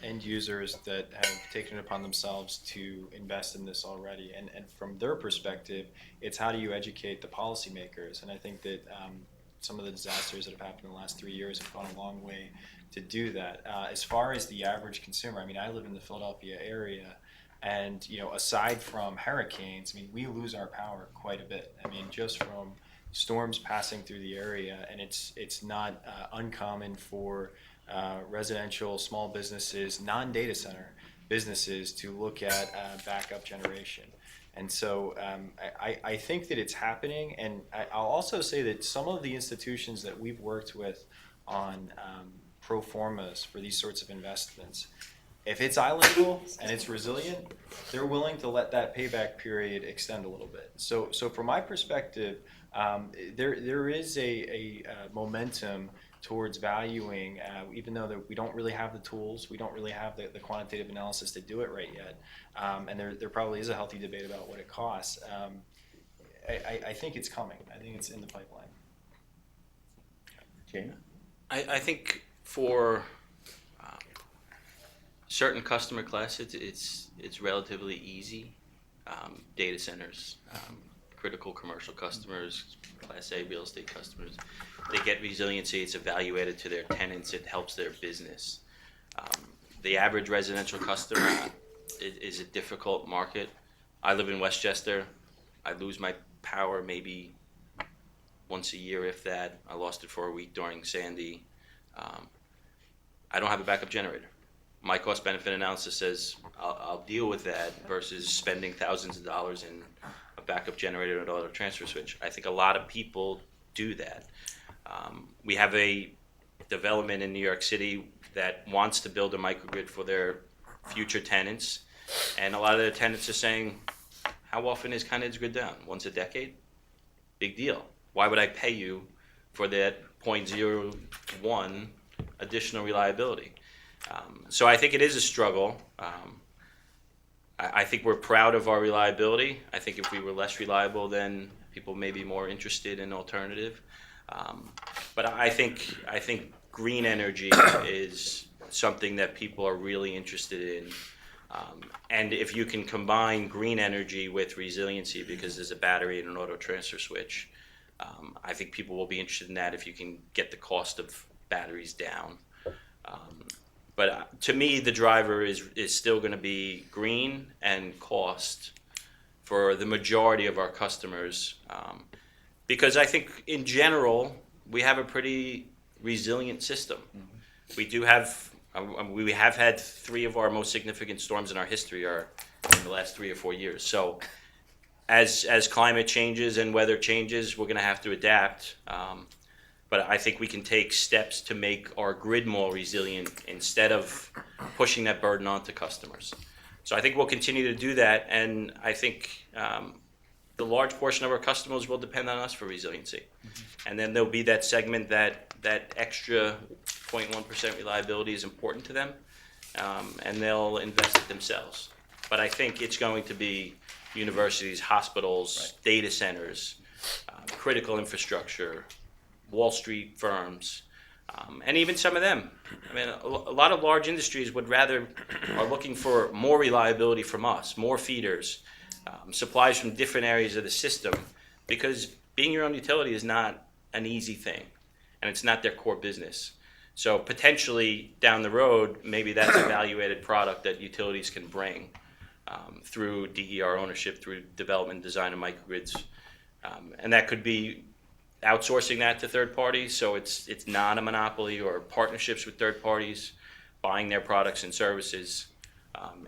end users that have taken it upon themselves to invest in this already. And from their perspective, it's how do you educate the policymakers? And I think that some of the disasters that have happened in the last 3 years have gone a long way to do that. As far as the average consumer, I mean, I live in the Philadelphia area, and aside from hurricanes, I mean, we lose our power quite a bit. I mean, just from storms passing through the area, and it's not uncommon for residential, small businesses, non-data center businesses to look at backup generation. And so I think that it's happening, and I'll also say that some of the institutions that we've worked with on pro formas for these sorts of investments, if it's islandable and it's resilient, they're willing to let that payback period extend a little bit. So from my perspective, there is a momentum towards valuing, even though that we don't really have the tools, we don't really have the quantitative analysis to do it right yet, and there probably is a healthy debate about what it costs. I think it's coming. I think it's in the pipeline.
Jana?
I think for certain customer classes, it's relatively easy. Data centers, critical commercial customers, Class A real estate customers, they get resiliency. It's evaluated to their tenants. It helps their business. The average residential customer is a difficult market. I live in Westchester. I lose my power maybe once a year, if that. I lost it for a week during Sandy. I don't have a backup generator. My cost benefit analysis says I'll deal with that versus spending thousands of dollars in a backup generator and an auto transfer switch. I think a lot of people do that. We have a development in New York City that wants to build a microgrid for their future tenants, and a lot of their tenants are saying, how often is Con Ed's grid down? Once a decade? Big deal. Why would I pay you for that 0.01 additional reliability? So I think it is a struggle. I think we're proud of our reliability. I think if we were less reliable, then people may be more interested in alternative. But I think green energy is something that people are really interested in. And if you can combine green energy with resiliency, because there's a battery and an auto transfer switch, I think people will be interested in that if you can get the cost of batteries down. But to me, the driver is still going to be green and cost for the majority of our customers, because I think in general we have a pretty resilient system. We do have we have had 3 of our most significant storms in our history are in the last 3 or 4 years. So as climate changes and weather changes, we're going to have to adapt. but I think we can take steps to make our grid more resilient instead of pushing that burden onto customers. So I think we'll continue to do that, and I think the large portion of our customers will depend on us for resiliency. And then there'll be that segment that extra 0.1% reliability is important to them, and they'll invest it themselves. But I think it's going to be universities, hospitals, data centers, critical infrastructure, Wall Street firms, and even some of them. I mean, a lot of large industries are looking for more reliability from us, more feeders, supplies from different areas of the system, because being your own utility is not an easy thing, and it's not their core business. So potentially down the road, maybe that's a value-added product that utilities can bring through DER ownership, through development, design of microgrids, and that could be outsourcing that to third parties, so it's not a monopoly, or partnerships with third parties, buying their products and services,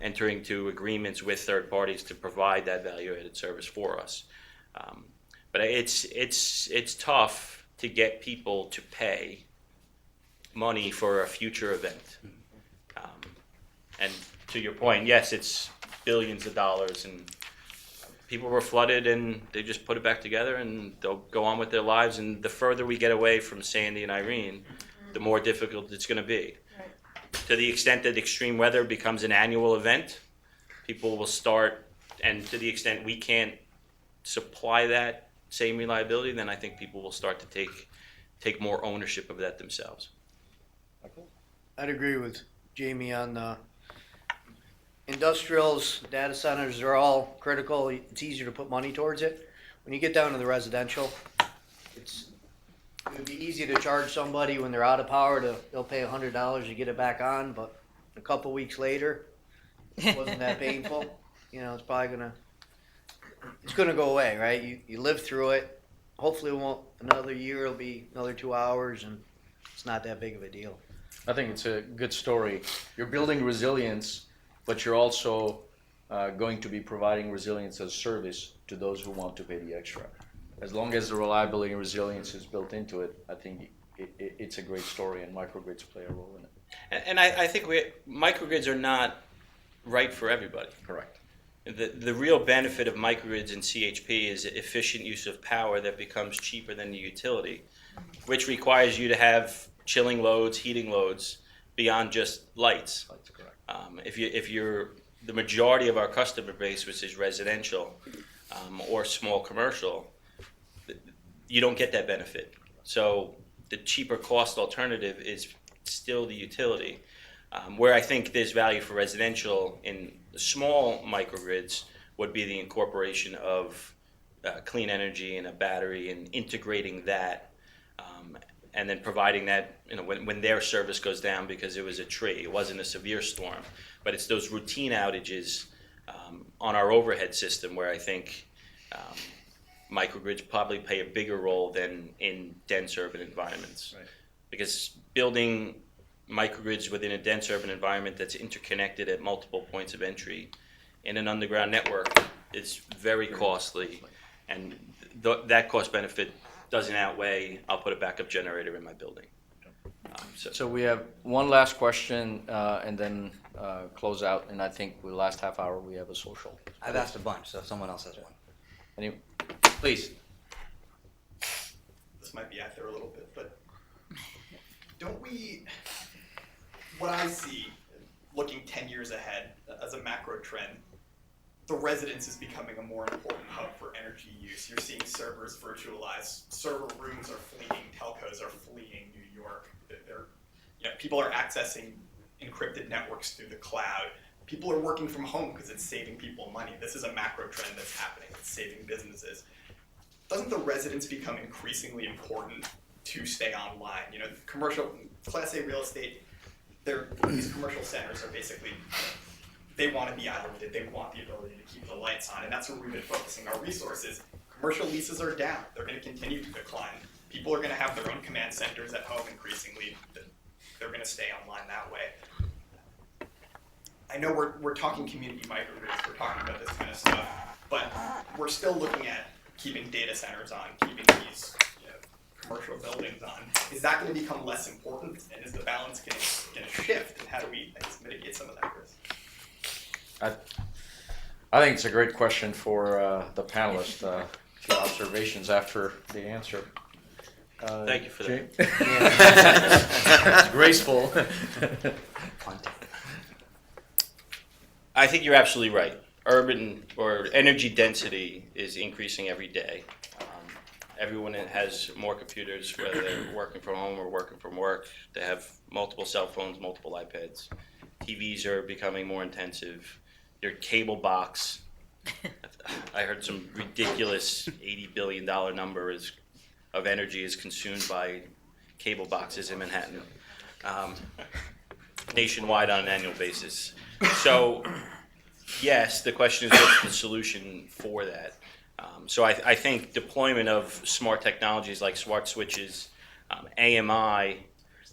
entering into agreements with third parties to provide that value-added service for us. But it's tough to get people to pay money for a future event. And to your point, yes, it's billions of dollars, and people were flooded and they just put it back together and they'll go on with their lives. And the further we get away from Sandy and Irene, the more difficult it's going to be. To the extent that extreme weather becomes an annual event, people will start, and to the extent we can't supply that same reliability, then I think people will start to take more ownership of that themselves.
I'd agree with Jamie on the industrials, data centers, they're all critical. It's easier to put money towards it. When you get down to the residential, it would be easy to charge somebody when they're out of power they'll pay $100 to get it back on, but a couple weeks later, it wasn't that painful. It's probably gonna go away, right? You live through it. Hopefully it won't, another year it'll be another 2 hours, and it's not that big of a deal.
I think it's a good story. You're building resilience, but you're also going to be providing resilience as a service to those who want to pay the extra. As long as the reliability and resilience is built into it, I think it's a great story, and microgrids play a role in it.
And I think microgrids are not right for everybody.
Correct.
The real benefit of microgrids and CHP is efficient use of power that becomes cheaper than the utility, which requires you to have chilling loads, heating loads beyond just lights.
That's correct.
If you're the majority of our customer base, which is residential or small commercial, you don't get that benefit. So the cheaper cost alternative is still the utility. Where I think there's value for residential in the small microgrids would be the incorporation of clean energy and a battery, and integrating that, and then providing that when their service goes down because it was a tree, it wasn't a severe storm, but it's those routine outages on our overhead system where I think microgrids probably play a bigger role than in dense urban environments.
Right.
Because building microgrids within a dense urban environment that's interconnected at multiple points of entry in an underground network is very costly, and that cost benefit doesn't outweigh, I'll put a backup generator in my building.
So we have one last question, and then close out, and I think the last half hour we have a social.
I've asked a bunch, so someone else has one.
Please.
This might be out there a little bit, but don't we, what I see looking 10 years ahead as a macro trend, the residence is becoming a more important hub for energy use. You're seeing servers virtualized, server rooms are fleeing, telcos are fleeing New York. People are accessing encrypted networks through the cloud. People are working from home because it's saving people money. This is a macro trend that's happening. It's saving businesses. Doesn't the residence become increasingly important to stay online? Commercial, Class A real estate, these commercial centers are basically, they want to be islanded. They want the ability to keep the lights on, and that's where we've been focusing our resources. Commercial leases are down. They're going to continue to decline. People are going to have their own command centers at home increasingly. They're going to stay online that way. I know we're talking community microgrids, we're talking about this kind of stuff, but we're still looking at keeping data centers on, keeping these commercial buildings on, is that going to become less important? And is the balance going to shift? And how do we mitigate some of that risk?
I think it's a great question for the panelists. A few observations after the answer.
Thank you for that.
It's graceful.
I think you're absolutely right. Urban or energy density is increasing every day. Everyone has more computers, whether they're working from home or working from work. They have multiple cell phones, multiple iPads. TVs are becoming more intensive. Your cable box, I heard some ridiculous $80 billion number of energy is consumed by cable boxes in Manhattan, nationwide on an annual basis. So, yes, the question is what's the solution for that? So I think deployment of smart technologies like smart switches, AMI,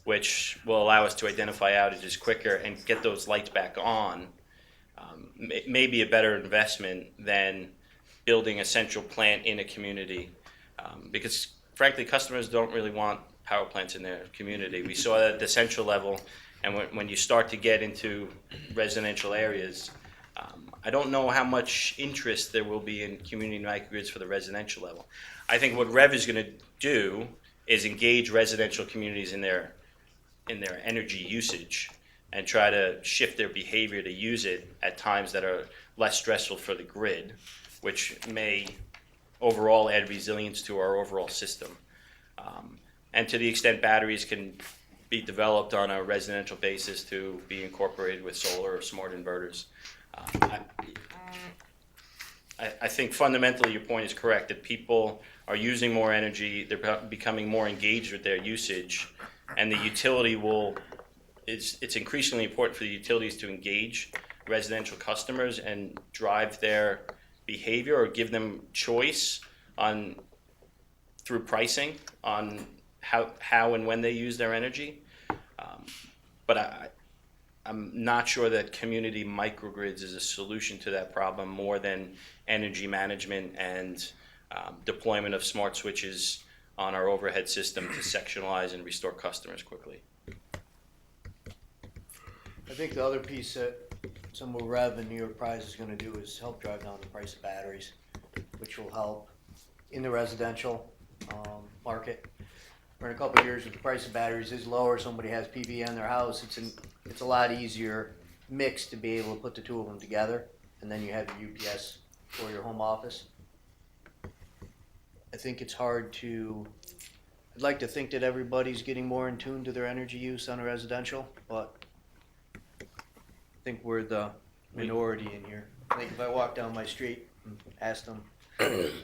which will allow us to identify outages quicker and get those lights back on, may be a better investment than building a central plant in a community. Because frankly, customers don't really want power plants in their community. We saw that at the central level, and when you start to get into residential areas, I don't know how much interest there will be in community microgrids for the residential level. I think what REV is going to do is engage residential communities in their energy usage and try to shift their behavior to use it at times that are less stressful for the grid, which may overall add resilience to our overall system. And to the extent batteries can be developed on a residential basis to be incorporated with solar or smart inverters. I think fundamentally your point is correct, that people are using more energy, they're becoming more engaged with their usage, and the utility it's increasingly important for the utilities to engage residential customers and drive their behavior or give them choice through pricing on how and when they use their energy. But I'm not sure that community microgrids is a solution to that problem more than energy management and deployment of smart switches on our overhead system to sectionalize and restore customers quickly.
I think the other piece that some of REV and New York Prize is going to do is help drive down the price of batteries, which will help in the residential market. For in a couple of years, if the price of batteries is lower, somebody has PV in their house, it's a lot easier mix to be able to put the two of them together, and then you have your UPS for your home office. I think it's hard I'd like to think that everybody's getting more in tune to their energy use on a residential, but I think we're the minority in here. I think if I walk down my street and ask them,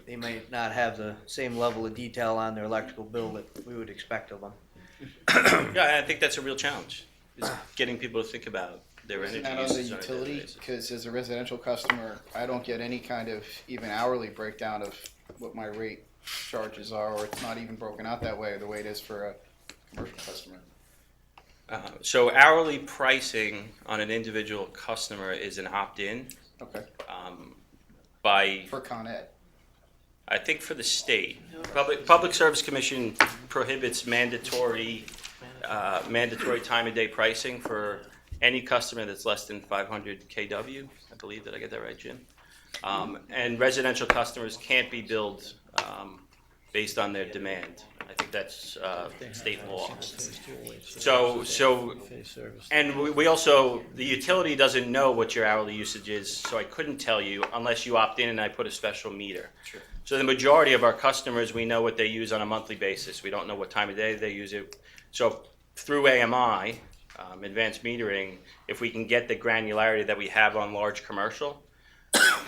they might not have the same level of detail on their electrical bill that we would expect of them.
Yeah, I think that's a real challenge, is getting people to think about their energy
Isn't that on the
uses on a daily
utility?
basis.
Because as a residential customer, I don't get any kind of even hourly breakdown of what my rate charges are, or it's not even broken out that way, the way it is for a commercial customer.
So hourly pricing on an individual customer is an opt-in.
Okay.
For
Con Ed.
I think for the state, Public Service Commission prohibits mandatory time of day pricing for any customer that's less than 500 kW. I believe, did I get that right, Jim? And residential customers can't be billed based on their demand. I think that's state law. And we also, the utility doesn't know what your hourly usage is, so I couldn't tell you unless you opt in and I put a special meter.
Sure.
So the majority of our customers, we know what they use on a monthly basis. We don't know what time of day they use it. So through AMI, advanced metering, if we can get the granularity that we have on large commercial,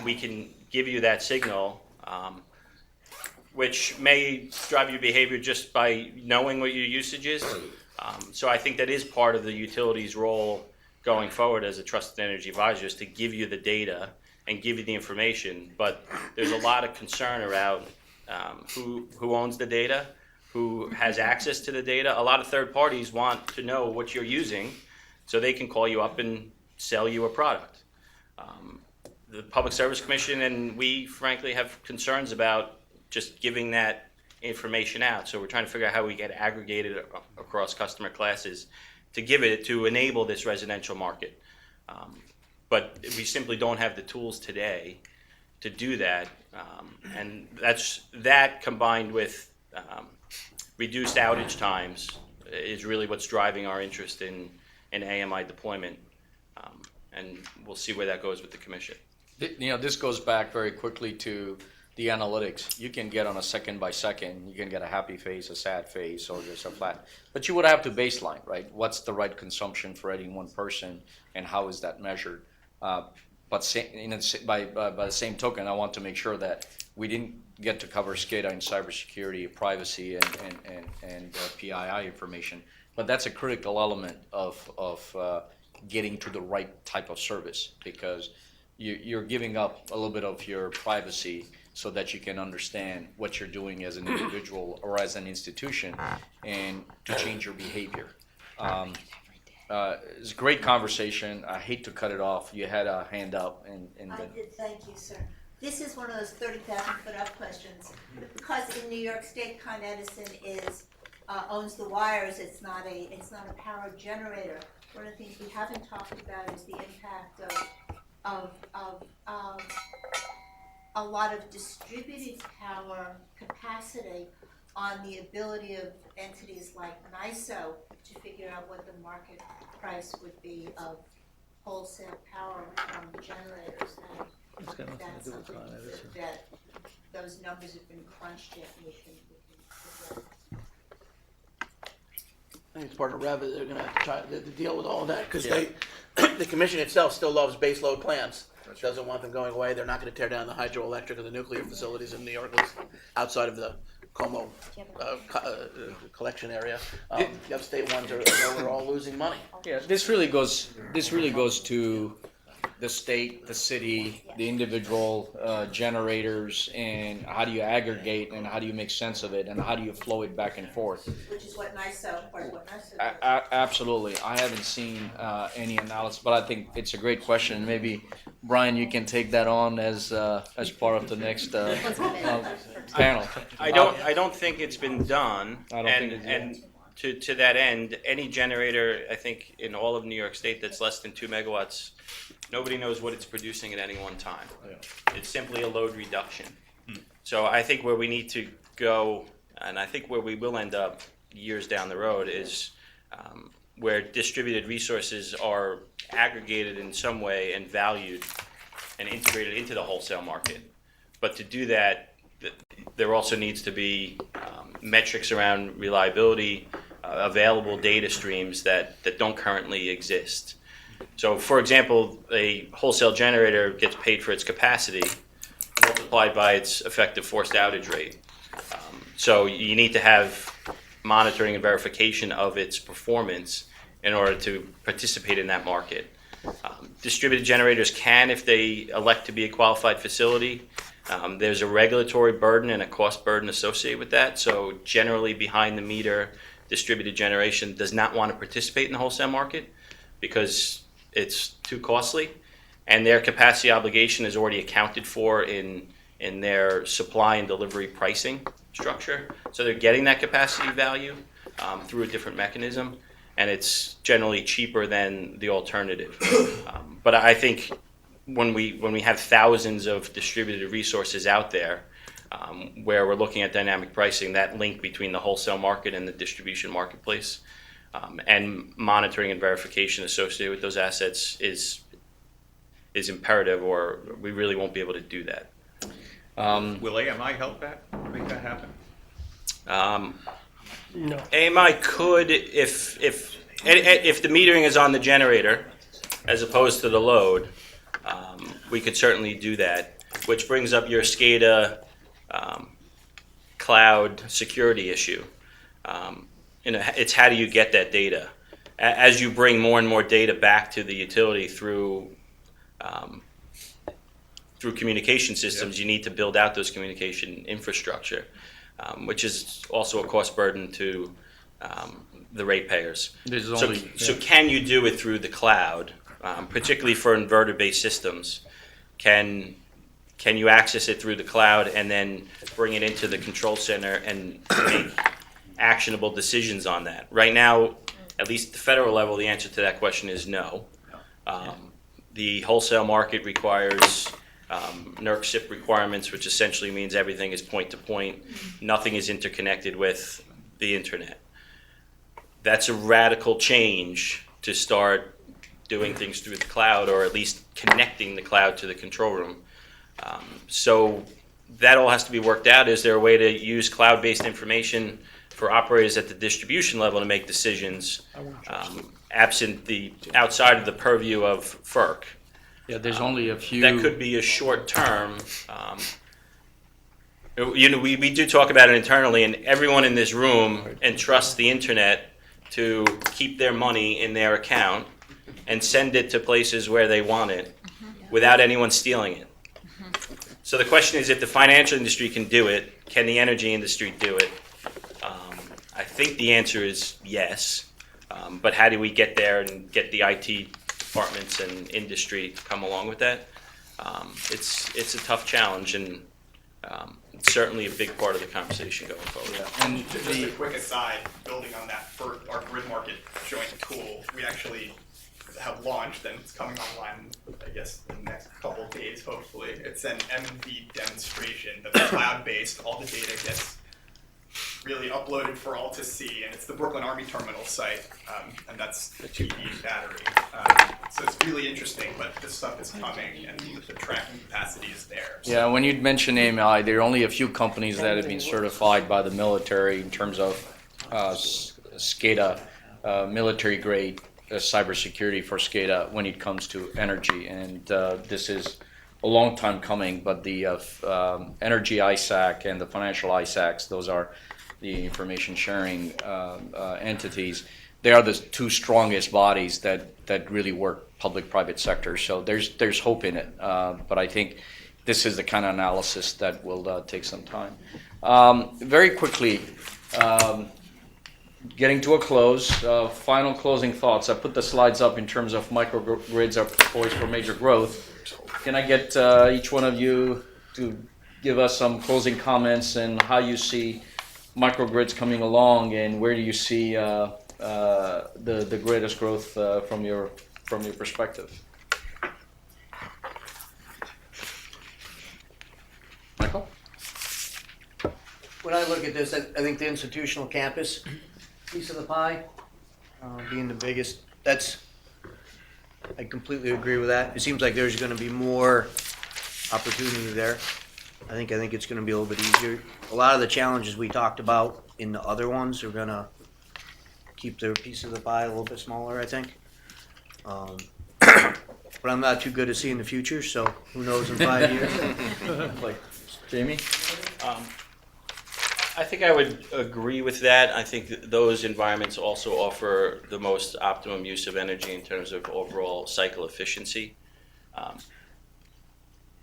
we can give you that signal, which may drive your behavior just by knowing what your usage is. So I think that is part of the utility's role going forward as a trusted energy advisor, is to give you the data and give you the information. But there's a lot of concern around who owns the data, who has access to the data. A lot of third parties want to know what you're using so they can call you up and sell you a product. The Public Service Commission and we frankly have concerns about just giving that information out. So we're trying to figure out how we get aggregated across customer classes to give it, to enable this residential market. But we simply don't have the tools today to do that. And that combined with reduced outage times is really what's driving our interest in AMI deployment. And we'll see where that goes with the commission.
You know, this goes back very quickly to the analytics. You can get on a second by second, you can get a happy face, a sad face, or just a flat. But you would have to baseline, right? What's the right consumption for any one person, and how is that measured? But by the same token, I want to make sure that we didn't get to cover SCADA and cybersecurity, privacy, and PII information. But that's a critical element of getting to the right type of service, because you're giving up a little bit of your privacy so that you can understand what you're doing as an individual or as an institution, and to change your behavior. It's a great conversation. I hate to cut it off. You had a hand up, and
I did, thank you, sir. This is one of those 30,000 foot up questions. Because in New York State, Con Edison owns the wires, it's not a power generator. One of the things we haven't talked about is the impact of a lot of distributed power capacity on the ability of entities like NISO to figure out what the market price would be of wholesale power from generators. And
It's got nothing
that's
to do with
something
Con Edison.
that those numbers have been crunched yet, we can look at.
I think it's part of Rev, they're gonna try to deal with all of that, because the commission itself still loves baseload plants. Doesn't want them going away. They're not gonna tear down the hydroelectric or the nuclear facilities in New York, at least outside of the Como collection area. The upstate ones are all losing money.
Yeah, this really goes to the state, the city, the individual generators, and how do you aggregate, and how do you make sense of it, and how do you flow it back and forth.
Which is what NISO, part of what NISO does.
Absolutely. I haven't seen any analysis, but I think it's a great question. Maybe, Brian, you can take that on as part of the next panel.
I don't think it's been done.
I don't think it's
and to that end, any generator, I think, in all of New York State that's less than 2 megawatts, nobody knows what it's producing at any one time. It's simply a load reduction. So I think where we need to go, and I think where we will end up years down the road, is where distributed resources are aggregated in some way and valued and integrated into the wholesale market. But to do that, there also needs to be metrics around reliability, available data streams that don't currently exist. So, for example, a wholesale generator gets paid for its capacity multiplied by its effective forced outage rate. So you need to have monitoring and verification of its performance in order to participate in that market. Distributed generators can, if they elect to be a qualified facility. There's a regulatory burden and a cost burden associated with that. So generally, behind the meter distributed generation does not want to participate in the wholesale market because it's too costly, and their capacity obligation is already accounted for in their supply and delivery pricing structure. So they're getting that capacity value through a different mechanism, and it's generally cheaper than the alternative. But I think when we have thousands of distributed resources out there, where we're looking at dynamic pricing, that link between the wholesale market and the distribution marketplace, and monitoring and verification associated with those assets is imperative, or we really won't be able to do that.
Will AMI help make that happen?
No. AMI could, if the metering is on the generator as opposed to the load, we could certainly do that. Which brings up your SCADA cloud security issue. It's how do you get that data? As you bring more and more data back to the utility through communication systems, you need to build out those communication infrastructure, which is also a cost burden to the ratepayers. So can you do it through the cloud, particularly for inverter-based systems? Can can you access it through the cloud and then bring it into the control center and make actionable decisions on that? Right now, at least at the federal level, the answer to that question is no. The wholesale market requires NERC SIP requirements, which essentially means everything is point to point. Nothing is interconnected with the internet. That's a radical change to start doing things through the cloud, or at least connecting the cloud to the control room. So that all has to be worked out. Is there a way to use cloud-based information for operators at the distribution level to make decisions absent the outside of the purview of FERC?
Yeah, there's only a few.
That could be a short term. We do talk about it internally, and everyone in this room entrusts the internet to keep their money in their account and send it to places where they want it without anyone stealing it. So the question is, if the financial industry can do it, can the energy industry do it? I think the answer is yes, but how do we get there and get the IT departments and industry to come along with that? It's a tough challenge, and it's certainly a big part of the conversation going forward.
Yeah. And just a quick aside, building on that, for our grid market joint tool, we actually have launched, and it's coming online, I guess, in the next couple of days, hopefully. It's an MV demonstration that's cloud-based. All the data gets really uploaded for all to see, and it's the Brooklyn Army Terminal site, and that's the 2 battery. So it's really interesting, but this stuff is coming, and the tracking capacity is there. So.
Yeah, when you mention AMI, there are only a few companies that have been certified by the military in terms of SCADA, military-grade cybersecurity for SCADA when it comes to energy. And this is a long time coming, but the energy ISAC and the financial ISACs, those are the information sharing entities. They are the two strongest bodies that really work public-private sector. So there's hope in it, but I think this is the kind of analysis that will take some time. Very quickly, getting to a close, final closing thoughts. I put the slides up in terms of microgrids are poised for major growth. Can I get each one of you to give us some closing comments and how you see microgrids coming along, and where do you see the greatest growth from your perspective? Michael?
When I look at this, I think the institutional campus piece of the pie, being the biggest, I completely agree with that. It seems like there's going to be more opportunity there. I think it's going to be a little bit easier. A lot of the challenges we talked about in the other ones are going to keep their piece of the pie a little bit smaller, I think. But I'm not too good at seeing the future, so who knows in 5 years.
Like Jamie?
I think I would agree with that. I think that those environments also offer the most optimum use of energy in terms of overall cycle efficiency.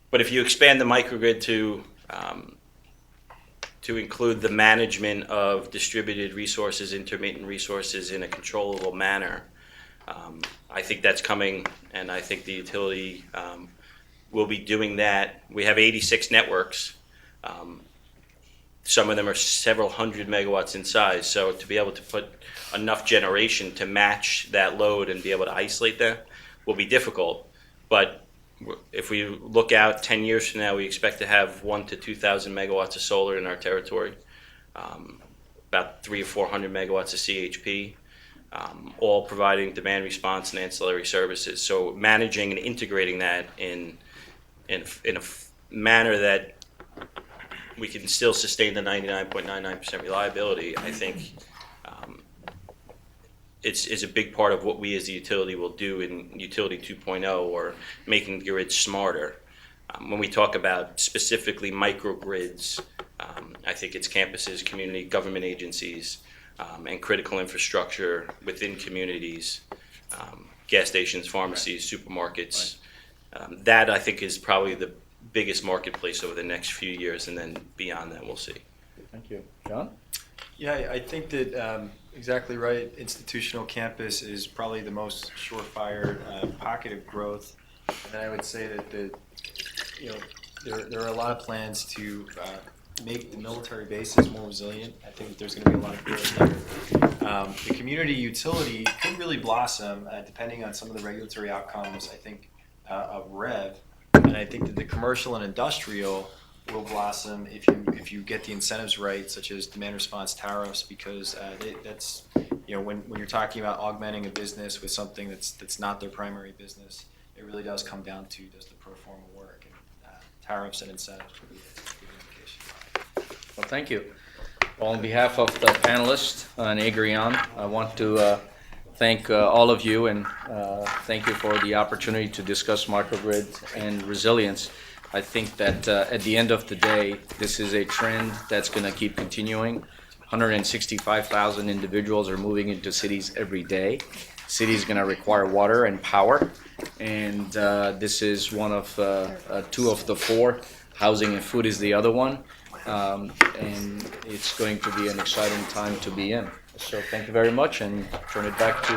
But if you expand the microgrid to include the management of distributed resources, intermittent resources in a controllable manner, I think that's coming, and I think the utility will be doing that. We have 86 networks. Some of them are several hundred megawatts in size, so to be able to put enough generation to match that load and be able to isolate that will be difficult. But if we look out 10 years from now, we expect to have 1,000 to 2,000 megawatts of solar in our territory, about 300 or 400 megawatts of CHP, all providing demand response and ancillary services. So managing and integrating that in a manner that we can still sustain the 99.99% reliability, I think is a big part of what we as the utility will do in Utility 2.0, or making the grid smarter. When we talk about specifically microgrids, I think it's campuses, community government agencies, and critical infrastructure within communities, gas stations, pharmacies, supermarkets. That, I think, is probably the biggest marketplace over the next few years, and then beyond that, we'll see.
Thank you. John?
Yeah, I think that exactly right. Institutional campus is probably the most surefire pocket of growth. And I would say that the there are a lot of plans to make the military bases more resilient. I think that there's going to be a lot of growth there. The community utility could really blossom depending on some of the regulatory outcomes, I think, of REV. And I think that the commercial and industrial will blossom if you get the incentives right, such as demand response tariffs, because that's, when you're talking about augmenting a business with something that's not their primary business, it really does come down to does the pro forma work, and tariffs and incentives would be a good indication.
Well, thank you. Well, on behalf of the panelists and Agrion, I want to thank all of you, and thank you for the opportunity to discuss microgrids and resilience. I think that at the end of the day, this is a trend that's going to keep continuing. 165,000 individuals are moving into cities every day. Cities going to require water and power, and this is one of two of the four. Housing and food is the other one, and it's going to be an exciting time to be in. So thank you very much, and turn it back to